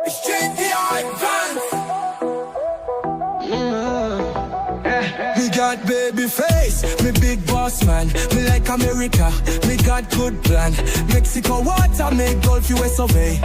Me got baby face, me big boss man. Me like America, me got good plan. Mexico water, make Gulf US survey.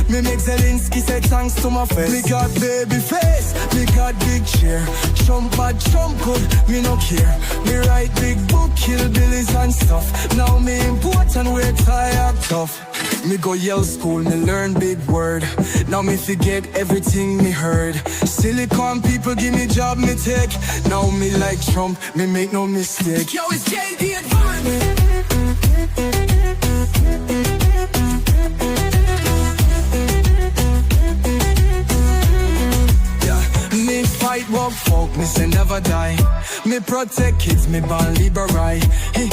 Me make Zelensky say thanks to my face. Me got baby face, me got big share. Trump bad, Trump good, me no care. Me write big book, kill billies and stuff. Now me important, wait I act tough. Me go Yale school, me learn big word. Now me forget everything me heard. Silicon people give me job, me take. Now me like Trump, me make no mistake. Yo, it's JD Advance. Me fight what folk, me say never die. Me protect kids, me born liberate. Him,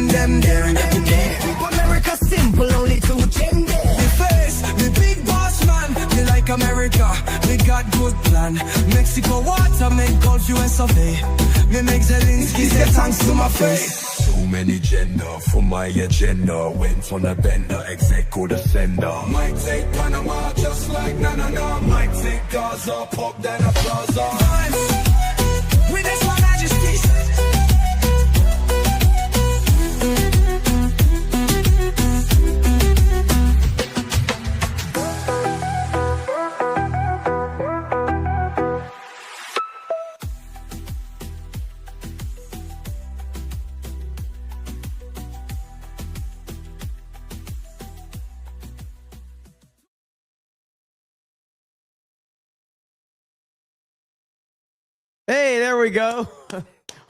them, there. America simple, only two gender. Me face, me big boss man. Me like America, me got good plan. Mexico water, make Gulf US of A. Me make Zelensky say thanks to my face. So many gender for my agenda. Went on a bender, executive the sender. Might take Panama just like na. Might take Gaza, pop then a plaza. With this one majesty. Hey, there we go.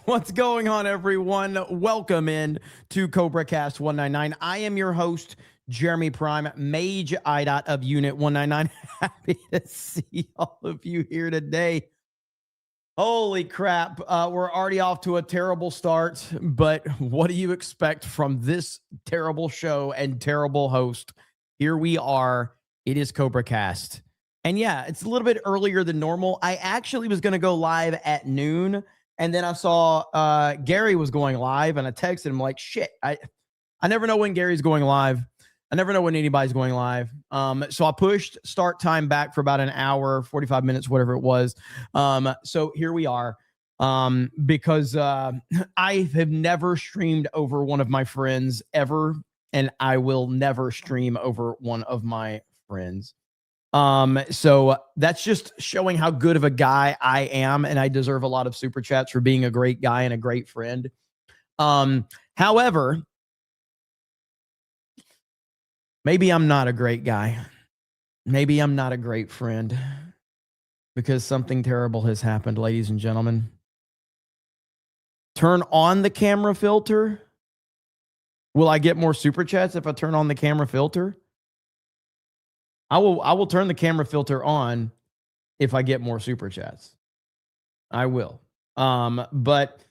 What's going on, everyone? Welcome in to CobraCast 199. I am your host, Jeremy Prime, Mage IDOT of Unit 199. Happy to see all of you here today. Holy crap. We're already off to a terrible start, but what do you expect from this terrible show and terrible host? Here we are. It is CobraCast. And yeah, it's a little bit earlier than normal. I actually was going to go live at noon, and then I saw Gary was going live, and I texted him like, shit, I never know when Gary's going live. I never know when anybody's going live. So I pushed start time back for about an hour, 45 minutes, whatever it was. So here we are, because I have never streamed over one of my friends ever, and I will never stream over one of my friends. So that's just showing how good of a guy I am, and I deserve a lot of super chats for being a great guy and a great friend. However, maybe I'm not a great guy. Maybe I'm not a great friend, because something terrible has happened, ladies and gentlemen. Turn on the camera filter. Will I get more super chats if I turn on the camera filter? I will turn the camera filter on if I get more super chats. I will. But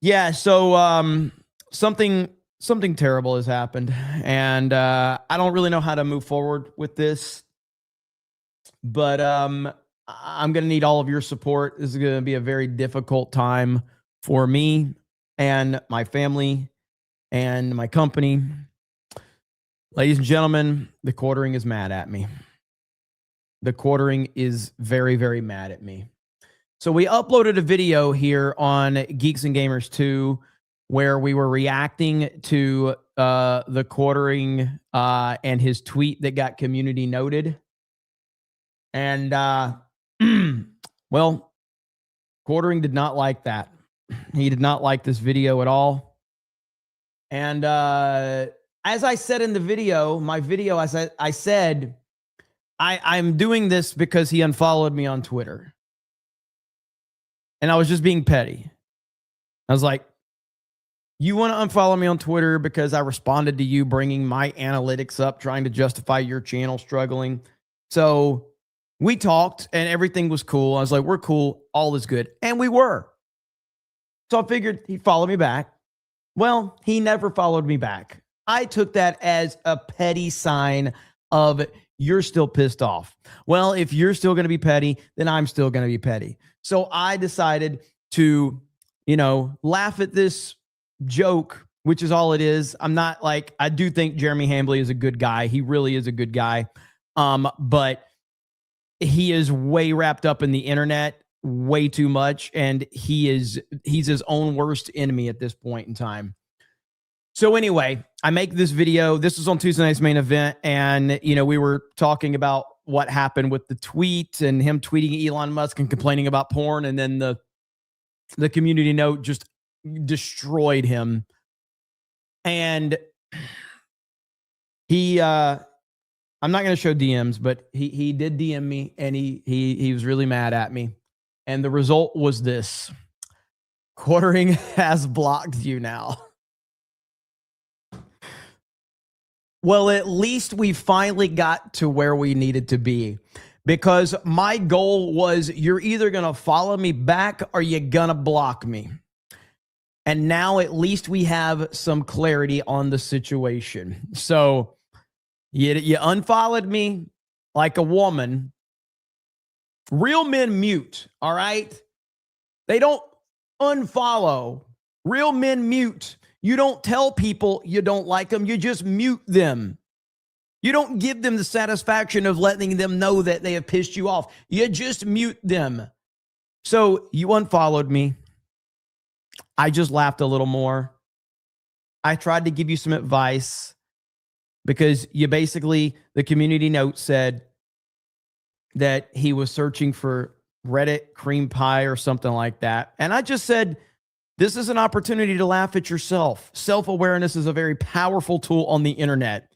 yeah, so something terrible has happened, and I don't really know how to move forward with this. But I'm going to need all of your support. This is going to be a very difficult time for me and my family and my company. Ladies and gentlemen, the quartering is mad at me. The quartering is very, very mad at me. So we uploaded a video here on Geeks and Gamers 2 where we were reacting to the quartering and his tweet that got community noted. And, well, quartering did not like that. He did not like this video at all. And, as I said in the video, I said, I'm doing this because he unfollowed me on Twitter. And I was just being petty. I was like, you want to unfollow me on Twitter because I responded to you bringing my analytics up, trying to justify your channel struggling. So we talked and everything was cool. I was like, we're cool. All is good. And we were. So I figured he'd follow me back. Well, he never followed me back. I took that as a petty sign of you're still pissed off. Well, if you're still going to be petty, then I'm still going to be petty. So I decided to, laugh at this joke, which is all it is. I'm not like, I do think Jeremy Hambley is a good guy. He really is a good guy. But he is way wrapped up in the internet, way too much, and he's his own worst enemy at this point in time. So anyway, I make this video. This was on Tuesday night's main event, and we were talking about what happened with the tweet and him tweeting Elon Musk and complaining about porn, and then the community note just destroyed him. And he I'm not going to show DMs, but he did DM me, and he was really mad at me. And the result was this: Quartering has blocked you now. Well, at least we finally got to where we needed to be, because my goal was, you're either going to follow me back or you're going to block me. And now at least we have some clarity on the situation. So you unfollowed me like a woman. Real men mute, all right? They don't unfollow. Real men mute. You don't tell people you don't like them. You just mute them. You don't give them the satisfaction of letting them know that they have pissed you off. You just mute them. So you unfollowed me. I just laughed a little more. I tried to give you some advice, because you basically, the community note said that he was searching for Reddit cream pie or something like that. And I just said, this is an opportunity to laugh at yourself. Self-awareness is a very powerful tool on the internet.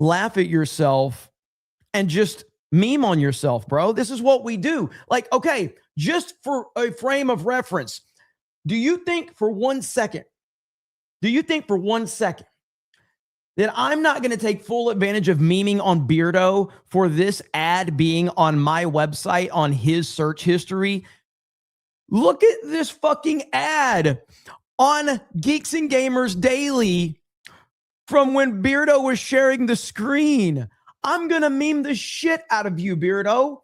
Laugh at yourself and just meme on yourself, bro. This is what we do. Like, okay, just for a frame of reference, do you think for 1 second that I'm not going to take full advantage of memeing on Beardo for this ad being on my website on his search history? Look at this fucking ad on Geeks and Gamers Daily from when Beardo was sharing the screen. I'm going to meme the shit out of you, Beardo,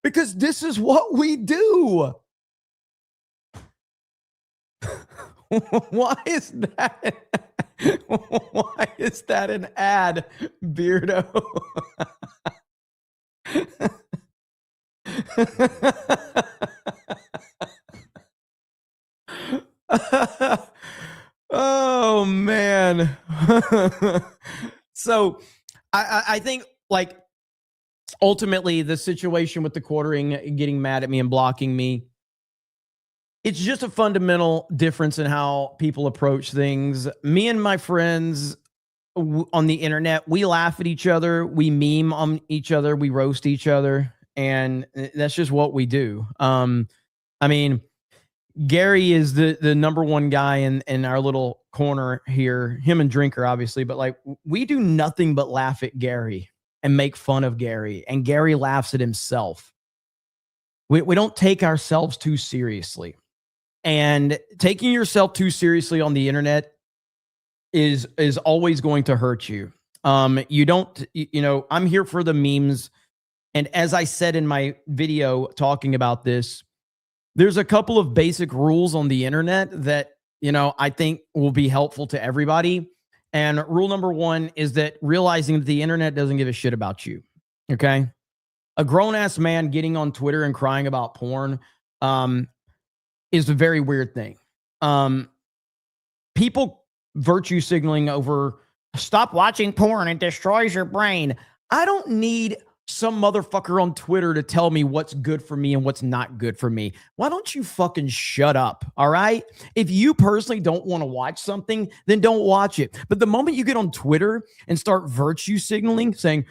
because this is what we do. Why is that? Why is that an ad, Beardo? Oh man. So I think, like, ultimately the situation with the quartering getting mad at me and blocking me, it's just a fundamental difference in how people approach things. Me and my friends on the internet, we laugh at each other, we meme on each other, we roast each other, and that's just what we do. I mean, Gary is the number one guy in our little corner here, him and Drinker, obviously, but like, we do nothing but laugh at Gary and make fun of Gary, and Gary laughs at himself. We don't take ourselves too seriously. And taking yourself too seriously on the internet is always going to hurt you. You don't, I'm here for the memes. And as I said in my video talking about this, there's a couple of basic rules on the internet that, I think will be helpful to everybody. And rule number one is that realizing that the internet doesn't give a shit about you. Okay. A grown ass man getting on Twitter and crying about porn, is a very weird thing. People virtue signaling over stop watching porn, it destroys your brain. I don't need some motherfucker on Twitter to tell me what's good for me and what's not good for me. Why don't you fucking shut up? All right. If you personally don't want to watch something, then don't watch it. But the moment you get on Twitter and start virtue signaling, saying,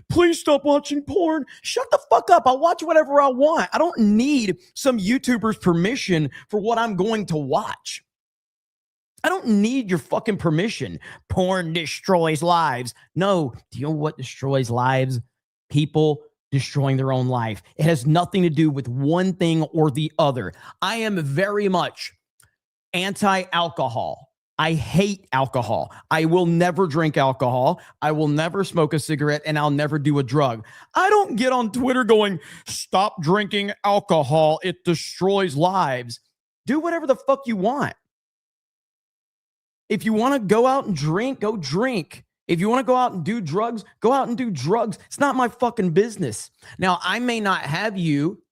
please stop watching porn, shut the fuck up. I'll watch whatever I want. I don't need some YouTuber's permission for what I'm going to watch. I don't need your fucking permission. Porn destroys lives. No, do you know what destroys lives? People destroying their own life. It has nothing to do with one thing or the other. I am very much anti-alcohol. I hate alcohol. I will never drink alcohol. I will never smoke a cigarette, and I'll never do a drug. I don't get on Twitter going, stop drinking alcohol. It destroys lives. Do whatever the fuck you want. If you want to go out and drink, go drink. If you want to go out and do drugs, go out and do drugs. It's not my fucking business. Now, I may not have you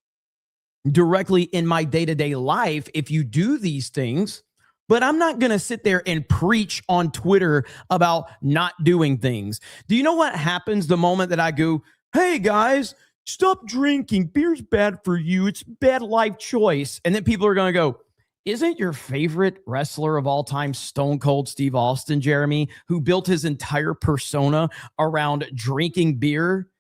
directly in my day-to-day life if you do these things, but I'm not going to sit there and preach on Twitter about not doing things. Do you know what happens the moment that I go, hey guys, stop drinking. Beer's bad for you. It's a bad life choice. And then people are going to go, isn't your favorite wrestler of all time Stone Cold Steve Austin, Jeremy, who built his entire persona around drinking beer?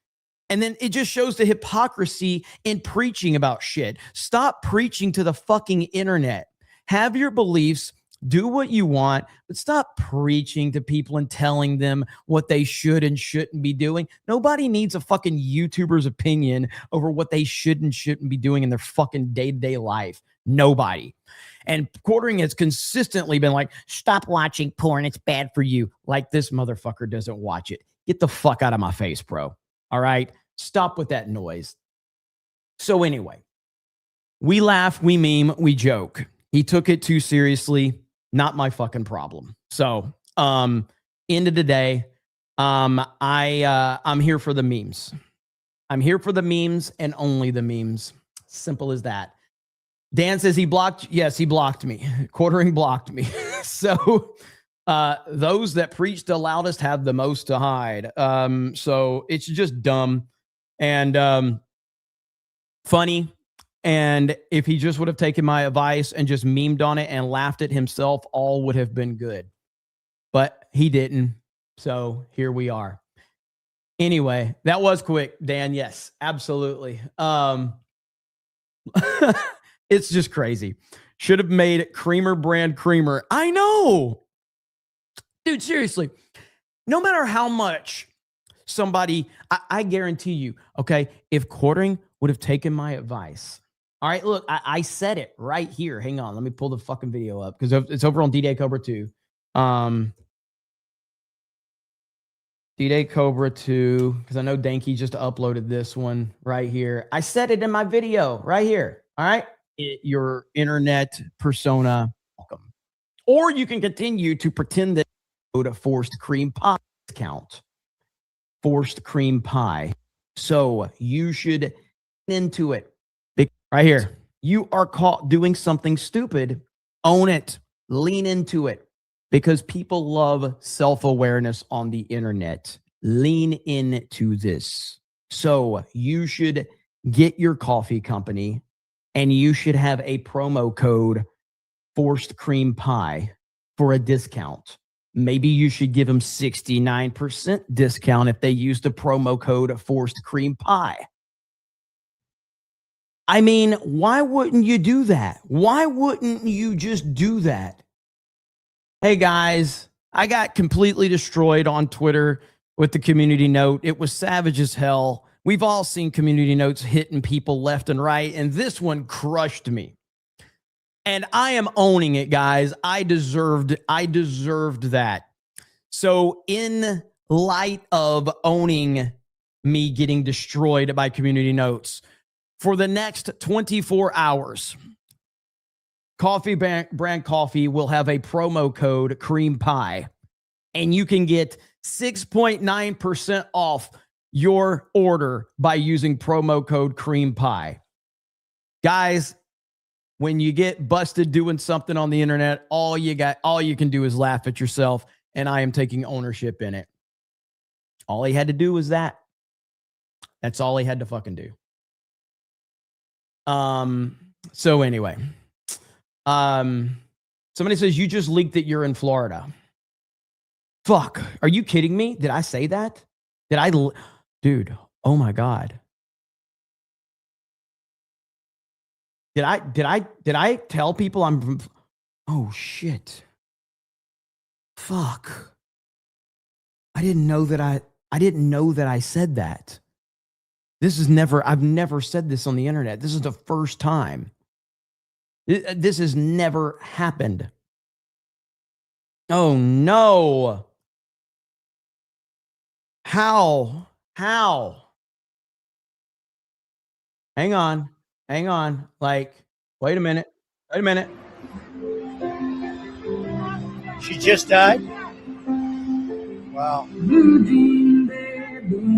And then it just shows the hypocrisy in preaching about shit. Stop preaching to the fucking internet. Have your beliefs, do what you want, but stop preaching to people and telling them what they should and shouldn't be doing. Nobody needs a fucking YouTuber's opinion over what they should and shouldn't be doing in their fucking day-to-day life. Nobody. And Quartering has consistently been like, stop watching porn. It's bad for you. Like this motherfucker doesn't watch it. Get the fuck out of my face, bro. All right? Stop with that noise. So anyway, we laugh, we meme, we joke. He took it too seriously. Not my fucking problem. So, end of the day, I'm here for the memes. I'm here for the memes and only the memes. Simple as that. Dan says he blocked. Yes, he blocked me. Quartering blocked me. So those that preach the loudest have the most to hide. So it's just dumb and funny. And if he just would have taken my advice and just memed on it and laughed at himself, all would have been good. But he didn't. So here we are. Anyway, that was quick, Dan. Yes, absolutely. It's just crazy. Should have made creamer brand creamer. I know. Dude, seriously. No matter how much somebody, I guarantee you, okay, if Quartering would have taken my advice. All right, look, I said it right here. Hang on. Let me pull the fucking video up because it's over on D-Day Cobra 2. D-Day Cobra 2, because I know Danky just uploaded this one right here. I said it in my video right here. All right. Your internet persona, welcome. Or you can continue to pretend that you go to forced cream pie discount. Forced cream pie. So you should into it. Right here. You are caught doing something stupid. Own it. Lean into it. Because people love self-awareness on the internet. Lean into this. So you should get your coffee company and you should have a promo code forced cream pie for a discount. Maybe you should give them 69% discount if they use the promo code forced cream pie. I mean, why wouldn't you do that? Why wouldn't you just do that? Hey guys, I got completely destroyed on Twitter with the community note. It was savage as hell. We've all seen community notes hitting people left and right, and this one crushed me. And I am owning it, guys. I deserved that. So in light of owning me getting destroyed by community notes, for the next 24 hours, Coffee Brand Coffee will have a promo code cream pie, and you can get 6.9% off your order by using promo code cream pie. Guys, when you get busted doing something on the internet, all you can do is laugh at yourself, and I am taking ownership in it. All he had to do was that. That's all he had to fucking do. So anyway, somebody says you just leaked that you're in Florida. Fuck. Are you kidding me? Did I say that? Dude, oh my God. Did I tell people I'm from, oh shit. Fuck. I didn't know that I said that. I've never said this on the internet. This is the first time. This has never happened. Oh no. How? Hang on. Like, wait a minute. She just died? Wow.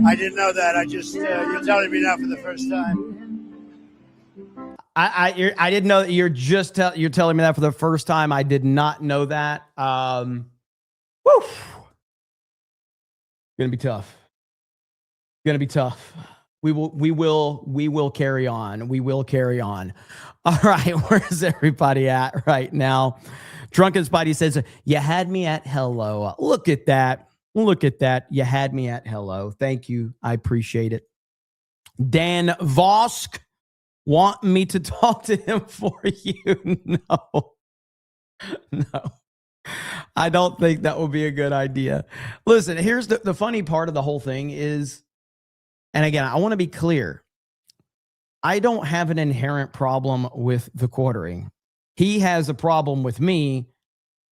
I didn't know that. I just, you're telling me now for the first time. I didn't know that you're telling me that for the first time. I did not know that. Woo. Gonna be tough. Gonna be tough. We will carry on. We will carry on. All right, where's everybody at right now? Drunken Spidey says, you had me at hello. Look at that. Look at that. You had me at hello. Thank you. I appreciate it. Dan Vosk, want me to talk to him for you? No. No. I don't think that would be a good idea. Listen, here's the funny part of the whole thing is, and again, I want to be clear. I don't have an inherent problem with the quartering. He has a problem with me.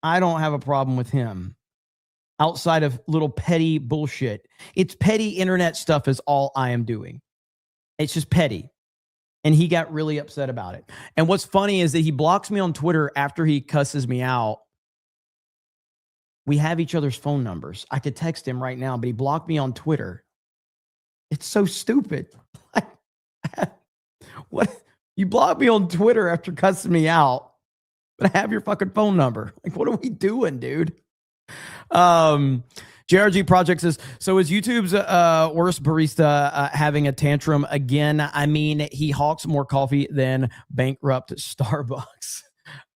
I don't have a problem with him. Outside of little petty bullshit. It's petty internet stuff is all I am doing. It's just petty. And he got really upset about it. And what's funny is that he blocks me on Twitter after he cusses me out. We have each other's phone numbers. I could text him right now, but he blocked me on Twitter. It's so stupid. What? You blocked me on Twitter after cussing me out, but I have your fucking phone number. Like, what are we doing, dude? JRG Project says, so is YouTube's worst barista having a tantrum again? I mean, he hawks more coffee than bankrupt Starbucks.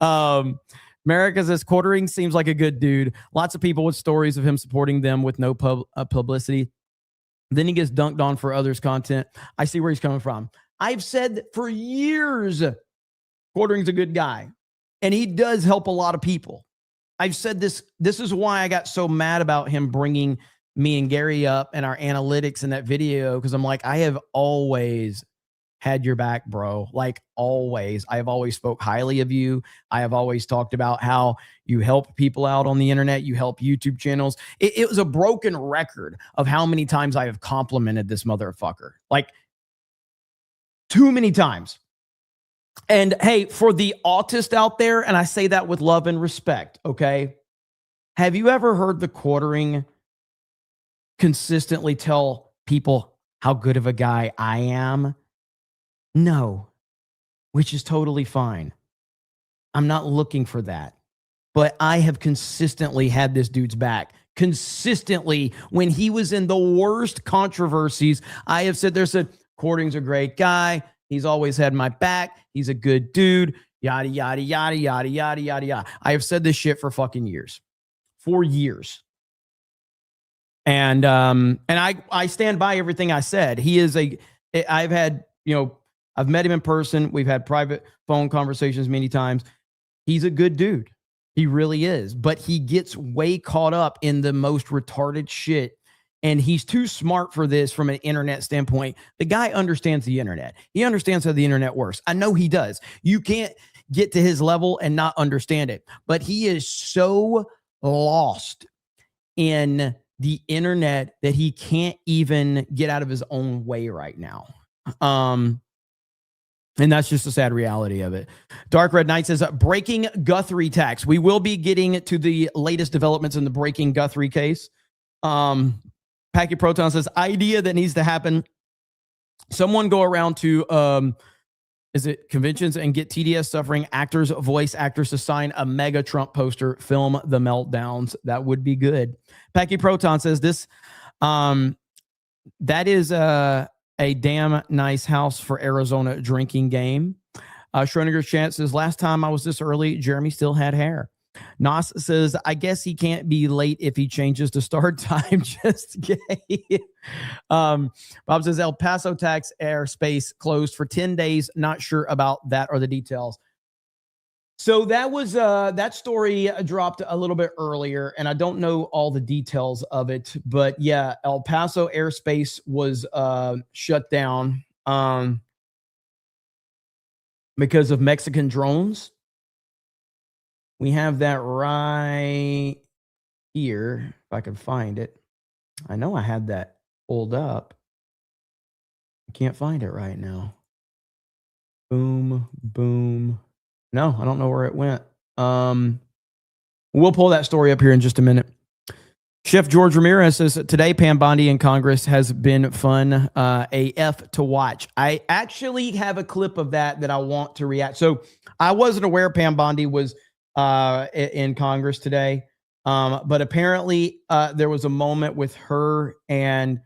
America says, quartering seems like a good dude. Lots of people with stories of him supporting them with no publicity. Then he gets dunked on for others' content. I see where he's coming from. I've said for years, quartering's a good guy, and he does help a lot of people. I've said this. This is why I got so mad about him bringing me and Gary up and our analytics in that video, because I'm like, I have always had your back, bro. Like always. I have always spoke highly of you. I have always talked about how you help people out on the internet. You help YouTube channels. It was a broken record of how many times I have complimented this motherfucker. Like too many times. And hey, for the autist out there, and I say that with love and respect, okay? Have you ever heard the quartering consistently tell people how good of a guy I am? No, which is totally fine. I'm not looking for that. But I have consistently had this dude's back. Consistently, when he was in the worst controversies, I have said, quartering's a great guy. He's always had my back. He's a good dude. Yada, yada, yada, yada, yada, yada, yada. I have said this shit for fucking years. For years. And I stand by everything I said. He is I've had, I've met him in person. We've had private phone conversations many times. He's a good dude. He really is. But he gets way caught up in the most retarded shit. And he's too smart for this from an internet standpoint. The guy understands the internet. He understands how the internet works. I know he does. You can't get to his level and not understand it. But he is so lost in the internet that he can't even get out of his own way right now. And that's just a sad reality of it. Dark Red Knight says, breaking Guthrie tax. We will be getting to the latest developments in the breaking Guthrie case. Packy Proton says, idea that needs to happen. Someone go around to, conventions and get TDS suffering actors, voice actors to sign a mega Trump poster, film the meltdowns. That would be good. Packy Proton says this, that is a damn nice house for Arizona drinking game. Schrodinger's chant says, last time I was this early, Jeremy still had hair. Nas says, I guess he can't be late if he changes to start time. Just gay. Bob says, El Paso tax airspace closed for 10 days. Not sure about that or the details. So that was that story dropped a little bit earlier, and I don't know all the details of it, but yeah, El Paso airspace was shut down because of Mexican drones. We have that right here, if I can find it. I know I had that pulled up. I can't find it right now. Boom, boom. No, I don't know where it went. We'll pull that story up here in just a minute. Chef George Ramirez says, today Pam Bondi in Congress has been fun AF to watch. I actually have a clip of that I want to react. So I wasn't aware Pam Bondi was in Congress today, but apparently there was a moment with her and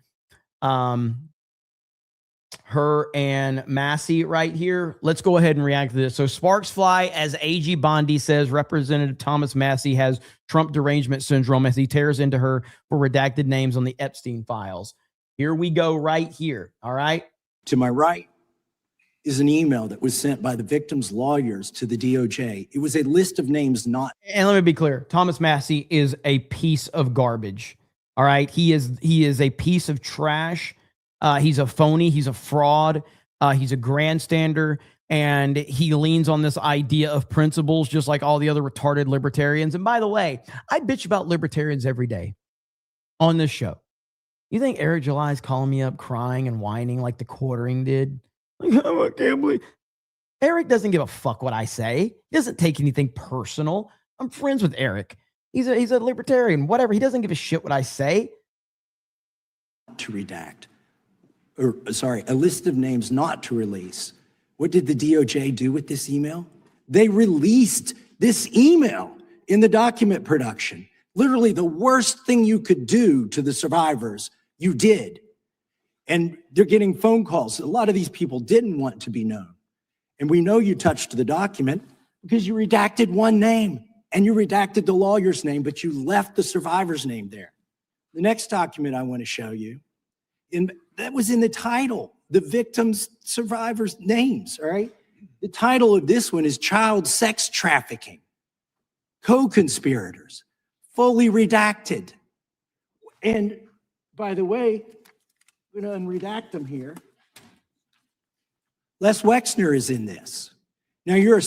Massey right here. Let's go ahead and react to this. So sparks fly as AG Bondi says Representative Thomas Massey has Trump derangement syndrome as he tears into her for redacted names on the Epstein files. Here we go right here. All right. To my right is an email that was sent by the victim's lawyers to the DOJ. It was a list of names not. And let me be clear. Thomas Massey is a piece of garbage. All right. He is a piece of trash. He's a phony. He's a fraud. He's a grandstander. And he leans on this idea of principles, just like all the other retarded libertarians. And by the way, I bitch about libertarians every day on this show. You think Eric July is calling me up crying and whining like the Quartering did? Like, oh, I can't believe. Eric doesn't give a fuck what I say. He doesn't take anything personal. I'm friends with Eric. He's a libertarian, whatever. He doesn't give a shit what I say. To redact. Or sorry, a list of names not to release. What did the DOJ do with this email? They released this email in the document production. Literally the worst thing you could do to the survivors, you did. And they're getting phone calls. A lot of these people didn't want to be known. And we know you touched the document because you redacted one name and you redacted the lawyer's name, but you left the survivor's name there. The next document I want to show you, that was in the title, the victims' survivors' names, all right? The title of this one is Child Sex Trafficking, Co-Conspirators, fully redacted. And by the way, I'm going to unredact them here. Les Wexner is in this. Now, your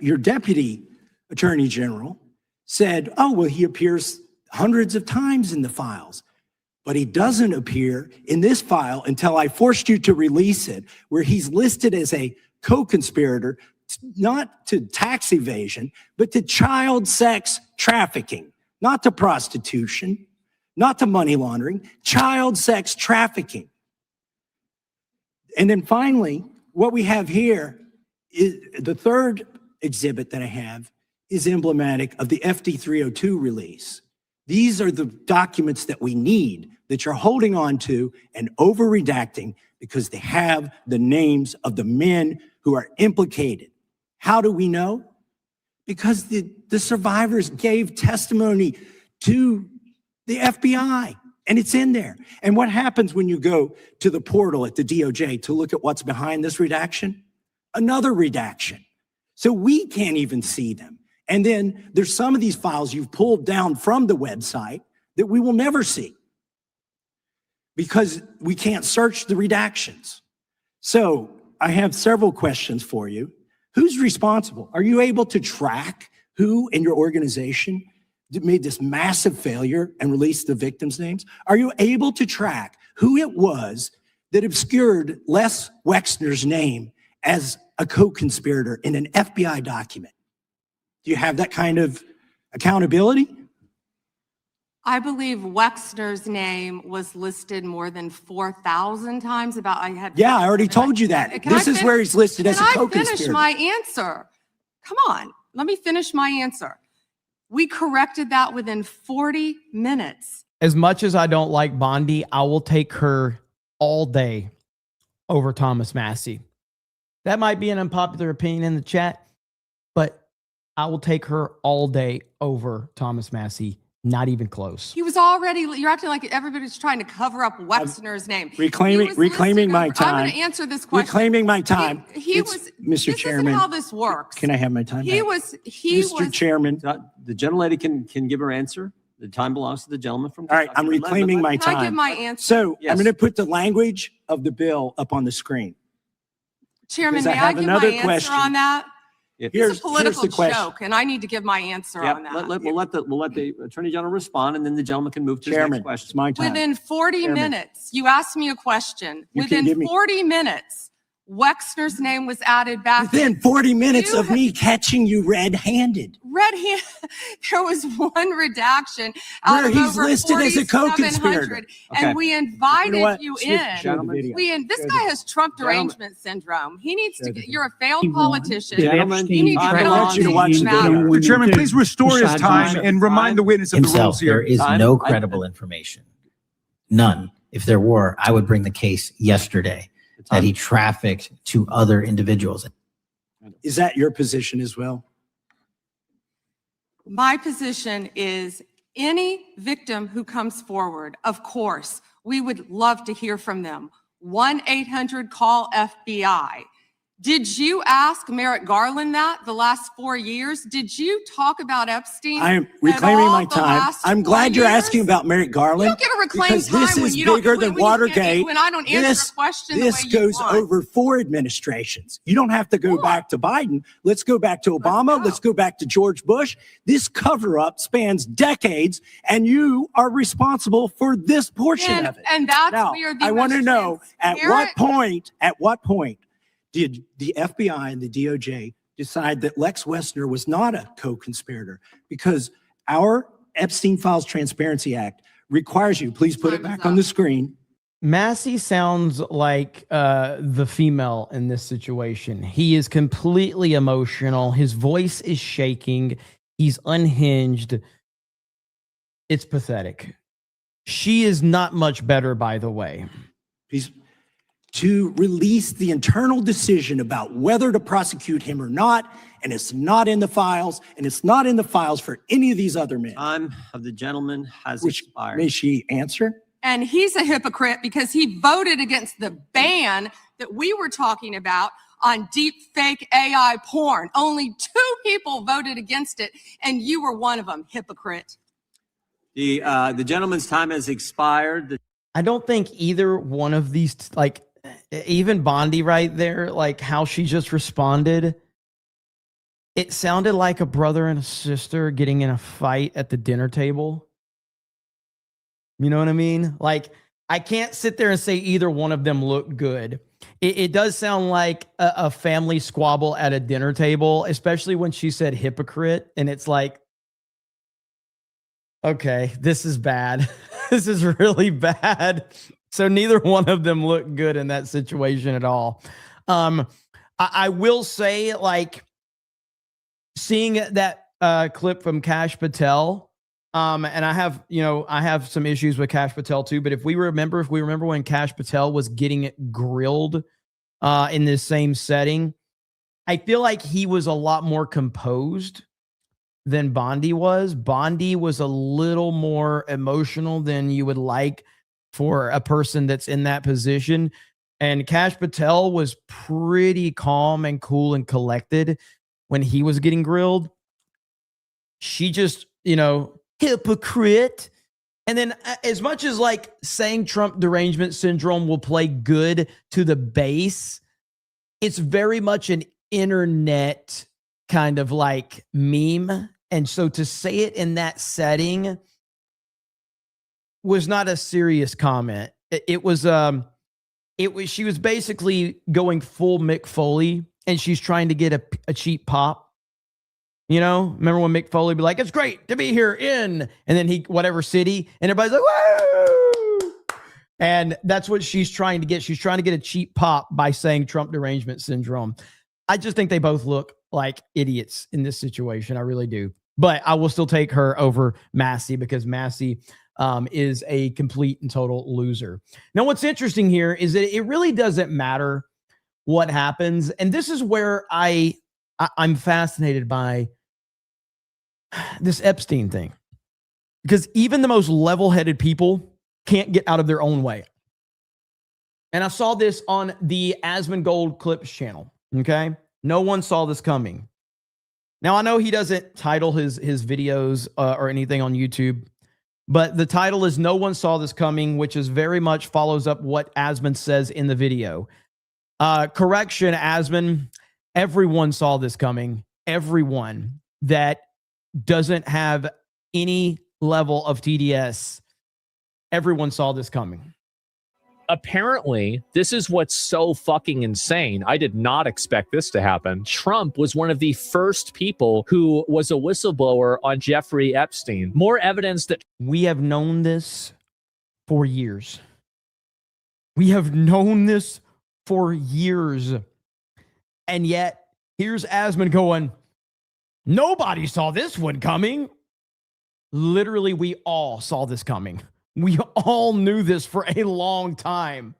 your deputy attorney general said, oh, well, he appears hundreds of times in the files. But he doesn't appear in this file until I forced you to release it, where he's listed as a co-conspirator, not to tax evasion, but to child sex trafficking, not to prostitution, not to money laundering, child sex trafficking. And then finally, what we have here is the third exhibit that I have is emblematic of the FD 302 release. These are the documents that we need that you're holding on to and over-redacting because they have the names of the men who are implicated. How do we know? Because the survivors gave testimony to the FBI, and it's in there. And what happens when you go to the portal at the DOJ to look at what's behind this redaction? Another redaction. So we can't even see them. And then there's some of these files you've pulled down from the website that we will never see because we can't search the redactions. So I have several questions for you. Who's responsible? Are you able to track who in your organization made this massive failure and released the victims' names? Are you able to track who it was that obscured Les Wexner's name as a co-conspirator in an FBI document? Do you have that kind of accountability? I believe Wexner's name was listed more than 4,000 times. Yeah, I already told you that. This is where he's listed as a co-conspirator. Can I finish my answer? Come on, let me finish my answer. We corrected that within 40 minutes. As much as I don't like Bondi, I will take her all day over Thomas Massey. That might be an unpopular opinion in the chat, but I will take her all day over Thomas Massey. Not even close. He was already, you're acting like everybody's trying to cover up Wexner's name. Reclaiming my time. I'm going to answer this question. Reclaiming my time. He was, Mr. Chairman. This isn't how this works. Can I have my time? Mr. Chairman. The gentlelady can give her answer. The time belongs to the gentleman from All right, I'm reclaiming my time. Can I give my answer? So Yes. I'm going to put the language of the bill up on the screen. Chairman, Because may I I have give my another answer question. on that? Here's It's a political the question. joke, and I need to give my answer on that. We'll let the Attorney General respond, and then the gentleman can move to his Chairman, next question. it's my time. Within 40 Chairman. minutes, you asked me a question. You can Within give me- 40 minutes, Wexner's name was added back. Within 40 minutes You of me catching you red-handed. There was one redaction out Where of he's over listed as a 4,700, co-conspirator. Okay. and we invited You know what? you Switch- in. show the video. This Show guy the- has Trump Gentlemen. derangement syndrome. He needs to Show get, the- you're a failed He won. politician. Did Gentlemen, Epstein you need to time go I want you to on watch these the matters. video. When Mr. Chairman, you please restore his decide time to- and remind the witness of the himself. rules There here. is Time. no I- credible information. None. If there were, I would bring the case yesterday that he trafficked to other individuals. Is that your position as well? My position is any victim who comes forward, of course, we would love to hear from them. 1-800-CALL-FBI. Did you ask Merrick Garland that the last 4 years? Did you talk about Epstein? I am at reclaiming all my the time. last I'm 4 glad you're years? asking about Merrick You Garland. don't get to reclaim Because time this when is you don't, bigger than when you can't- Watergate. when I don't answer This, a question this the way you goes want. over 4 administrations. You don't have to go Sure. back to Biden. Let's go back to Obama. go. Let's go back to George Bush. This cover-up spans decades, and you are responsible for this portion of it. And that's Now, where the I want to most know at transparent- what point did the FBI and the DOJ decide that Lex Wessner was not a co-conspirator? Because our Epstein Files Transparency Act requires you, please put it Time is back on up. the screen. Massey sounds like the female in this situation. He is completely emotional. His voice is shaking. He's unhinged. It's pathetic. She is not much better, by the way. He's to release the internal decision about whether to prosecute him or not, and it's not in the files, and it's not in the files for any of these other men. Time of the gentleman has Which expired. may she answer? And he's a hypocrite because he voted against the ban that we were talking about on deep fake AI porn. Only 2 people voted against it, and you were one of them, hypocrite. The gentleman's time has expired. I don't think either one of these, like, even Bondi right there, like how she just responded, it sounded like a brother and a sister getting in a fight at the dinner table. You know what I mean? Like, I can't sit there and say either one of them looked good. It does sound like a family squabble at a dinner table, especially when she said hypocrite. And it's like, okay, this is bad. This is really bad. So neither one of them looked good in that situation at all. I will say, like, seeing that clip from Kash Patel, and I have some issues with Kash Patel too. But if we remember when Kash Patel was getting grilled in this same setting, I feel like he was a lot more composed than Bondi was. Bondi was a little more emotional than you would like for a person that's in that position. And Kash Patel was pretty calm and cool and collected when he was getting grilled. She just, hypocrite. And then as much as like saying Trump derangement syndrome will play good to the base, it's very much an internet kind of like meme. And so to say it in that setting was not a serious comment. It was she was basically going full Mick Foley, and she's trying to get a cheap pop. Remember when Mick Foley be like, "It's great to be here in," and then he whatever city, and everybody's like, "Woo!" And that's what she's trying to get. She's trying to get a cheap pop by saying Trump derangement syndrome. I just think they both look like idiots in this situation. I really do. But I will still take her over Massey because Massey is a complete and total loser. Now, what's interesting here is that it really doesn't matter what happens. And this is where I'm fascinated by this Epstein thing. Because even the most level-headed people can't get out of their own way. And I saw this on the Asmongold Clips channel, okay? No one saw this coming. Now, I know he doesn't title his videos or anything on YouTube, but the title is "No One Saw This Coming," which is very much follows up what Asmon says in the video. Correction, Asmon, everyone saw this coming. Everyone that doesn't have any level of TDS, everyone saw this coming. Apparently, this is what's so fucking insane. I did not expect this to happen. Trump was one of the first people who was a whistleblower on Jeffrey Epstein. More evidence that We have known this for years. We have known this for years. And yet, here's Asmund going, nobody saw this one coming. Literally, we all saw this coming. We all knew this for a long time.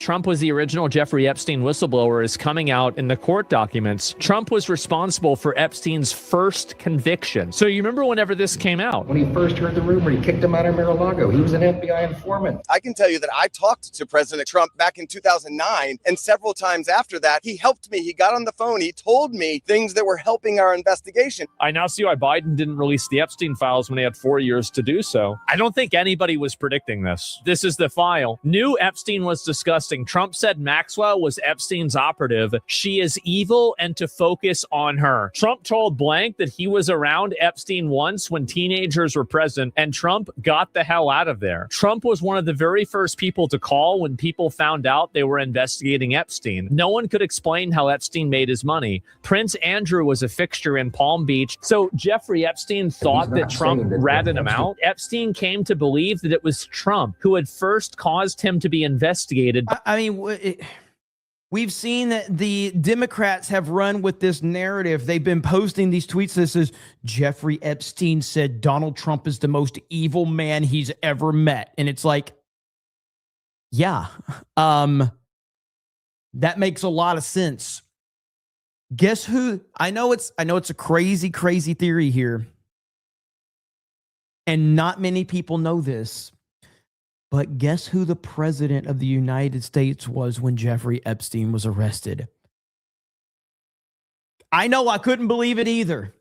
Trump was the original Jeffrey Epstein whistleblower is coming out in the court documents. Trump was responsible for Epstein's first conviction. So you remember whenever this came out? When he first heard the rumor, he kicked him out of Mar-a-Lago. He was an FBI informant. I can tell you that I talked to President Trump back in 2009, and several times after that, he helped me. He got on the phone. He told me things that were helping our investigation. I now see why Biden didn't release the Epstein files when he had 4 years to do so. I don't think anybody was predicting this. This is the file. Knew Epstein was disgusting. Trump said Maxwell was Epstein's operative. She is evil and to focus on her. Trump told blank that he was around Epstein once when teenagers were present, and Trump got the hell out of there. Trump was one of the very first people to call when people found out they were investigating Epstein. No one could explain how Epstein made his money. Prince Andrew was a fixture in Palm Beach. So Jeffrey Epstein thought that Trump ratted him out. Epstein came to believe that it was Trump who had first caused him to be investigated. I mean, we've seen that the Democrats have run with this narrative. They've been posting these tweets. This is Jeffrey Epstein said Donald Trump is the most evil man he's ever met. And it's like, yeah, that makes a lot of sense. Guess who? I know it's a crazy, crazy theory here. And not many people know this. But guess who the president of the United States was when Jeffrey Epstein was arrested? I know I couldn't believe it either.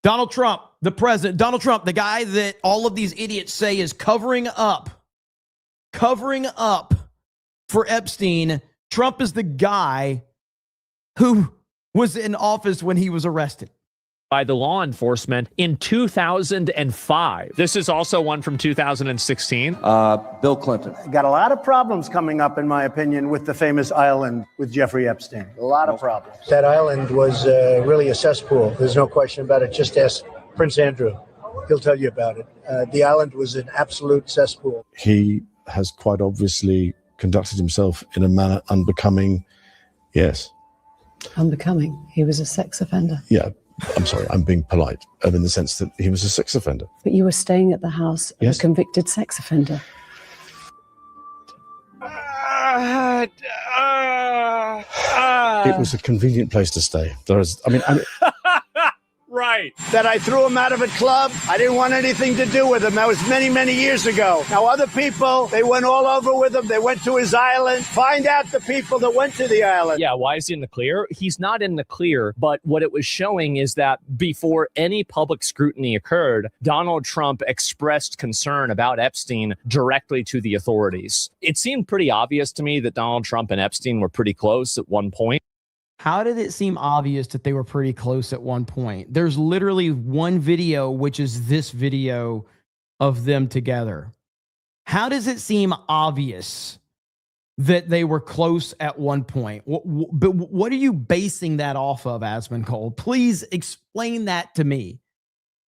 Donald Trump, the president. Donald Trump, the guy that all of these idiots say is covering up for Epstein. Trump is the guy who was in office when he was arrested by the law enforcement in 2005. This is also one from 2016. Bill Clinton. Got a lot of problems coming up, in my opinion, with the famous island with Jeffrey Epstein. A lot of problems. That island was really a cesspool. There's no question about it. Just ask Prince Andrew. He'll tell you about it. The island was an absolute cesspool. He has quite obviously conducted himself in a manner unbecoming. Yes. Unbecoming. He was a sex offender. Yeah. I'm sorry, I'm being polite, in the sense that he was a sex offender. But you were staying at the house of Yes. a convicted sex offender. It was a convenient place to stay. Right. That I threw him out of a club. I didn't want anything to do with him. That was many, many years ago. Now, other people, they went all over with him. They went to his island. Find out the people that went to the island. Yeah, why is he in the clear? He's not in the clear, but what it was showing is that before any public scrutiny occurred, Donald Trump expressed concern about Epstein directly to the authorities. It seemed pretty obvious to me that Donald Trump and Epstein were pretty close at one point. How did it seem obvious that they were pretty close at one point? There's literally one video, which is this video of them together. How does it seem obvious that they were close at one point? But what are you basing that off of, Asmund Cole? Please explain that to me.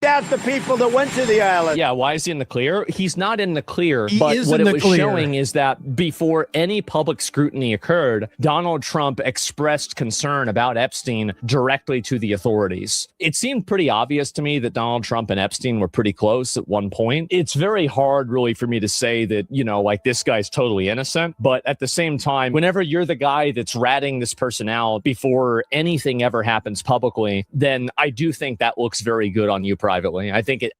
Out the people that went to the island. Yeah, why is he in the clear? He's not in the clear, He but is what in it the was clear. showing is that before any public scrutiny occurred, Donald Trump expressed concern about Epstein directly to the authorities. It seemed pretty obvious to me that Donald Trump and Epstein were pretty close at one point. It's very hard really for me to say that, like this guy's totally innocent, but at the same time, whenever you're the guy that's ratting this person out before anything ever happens publicly, then I do think that looks very good on you privately. I think it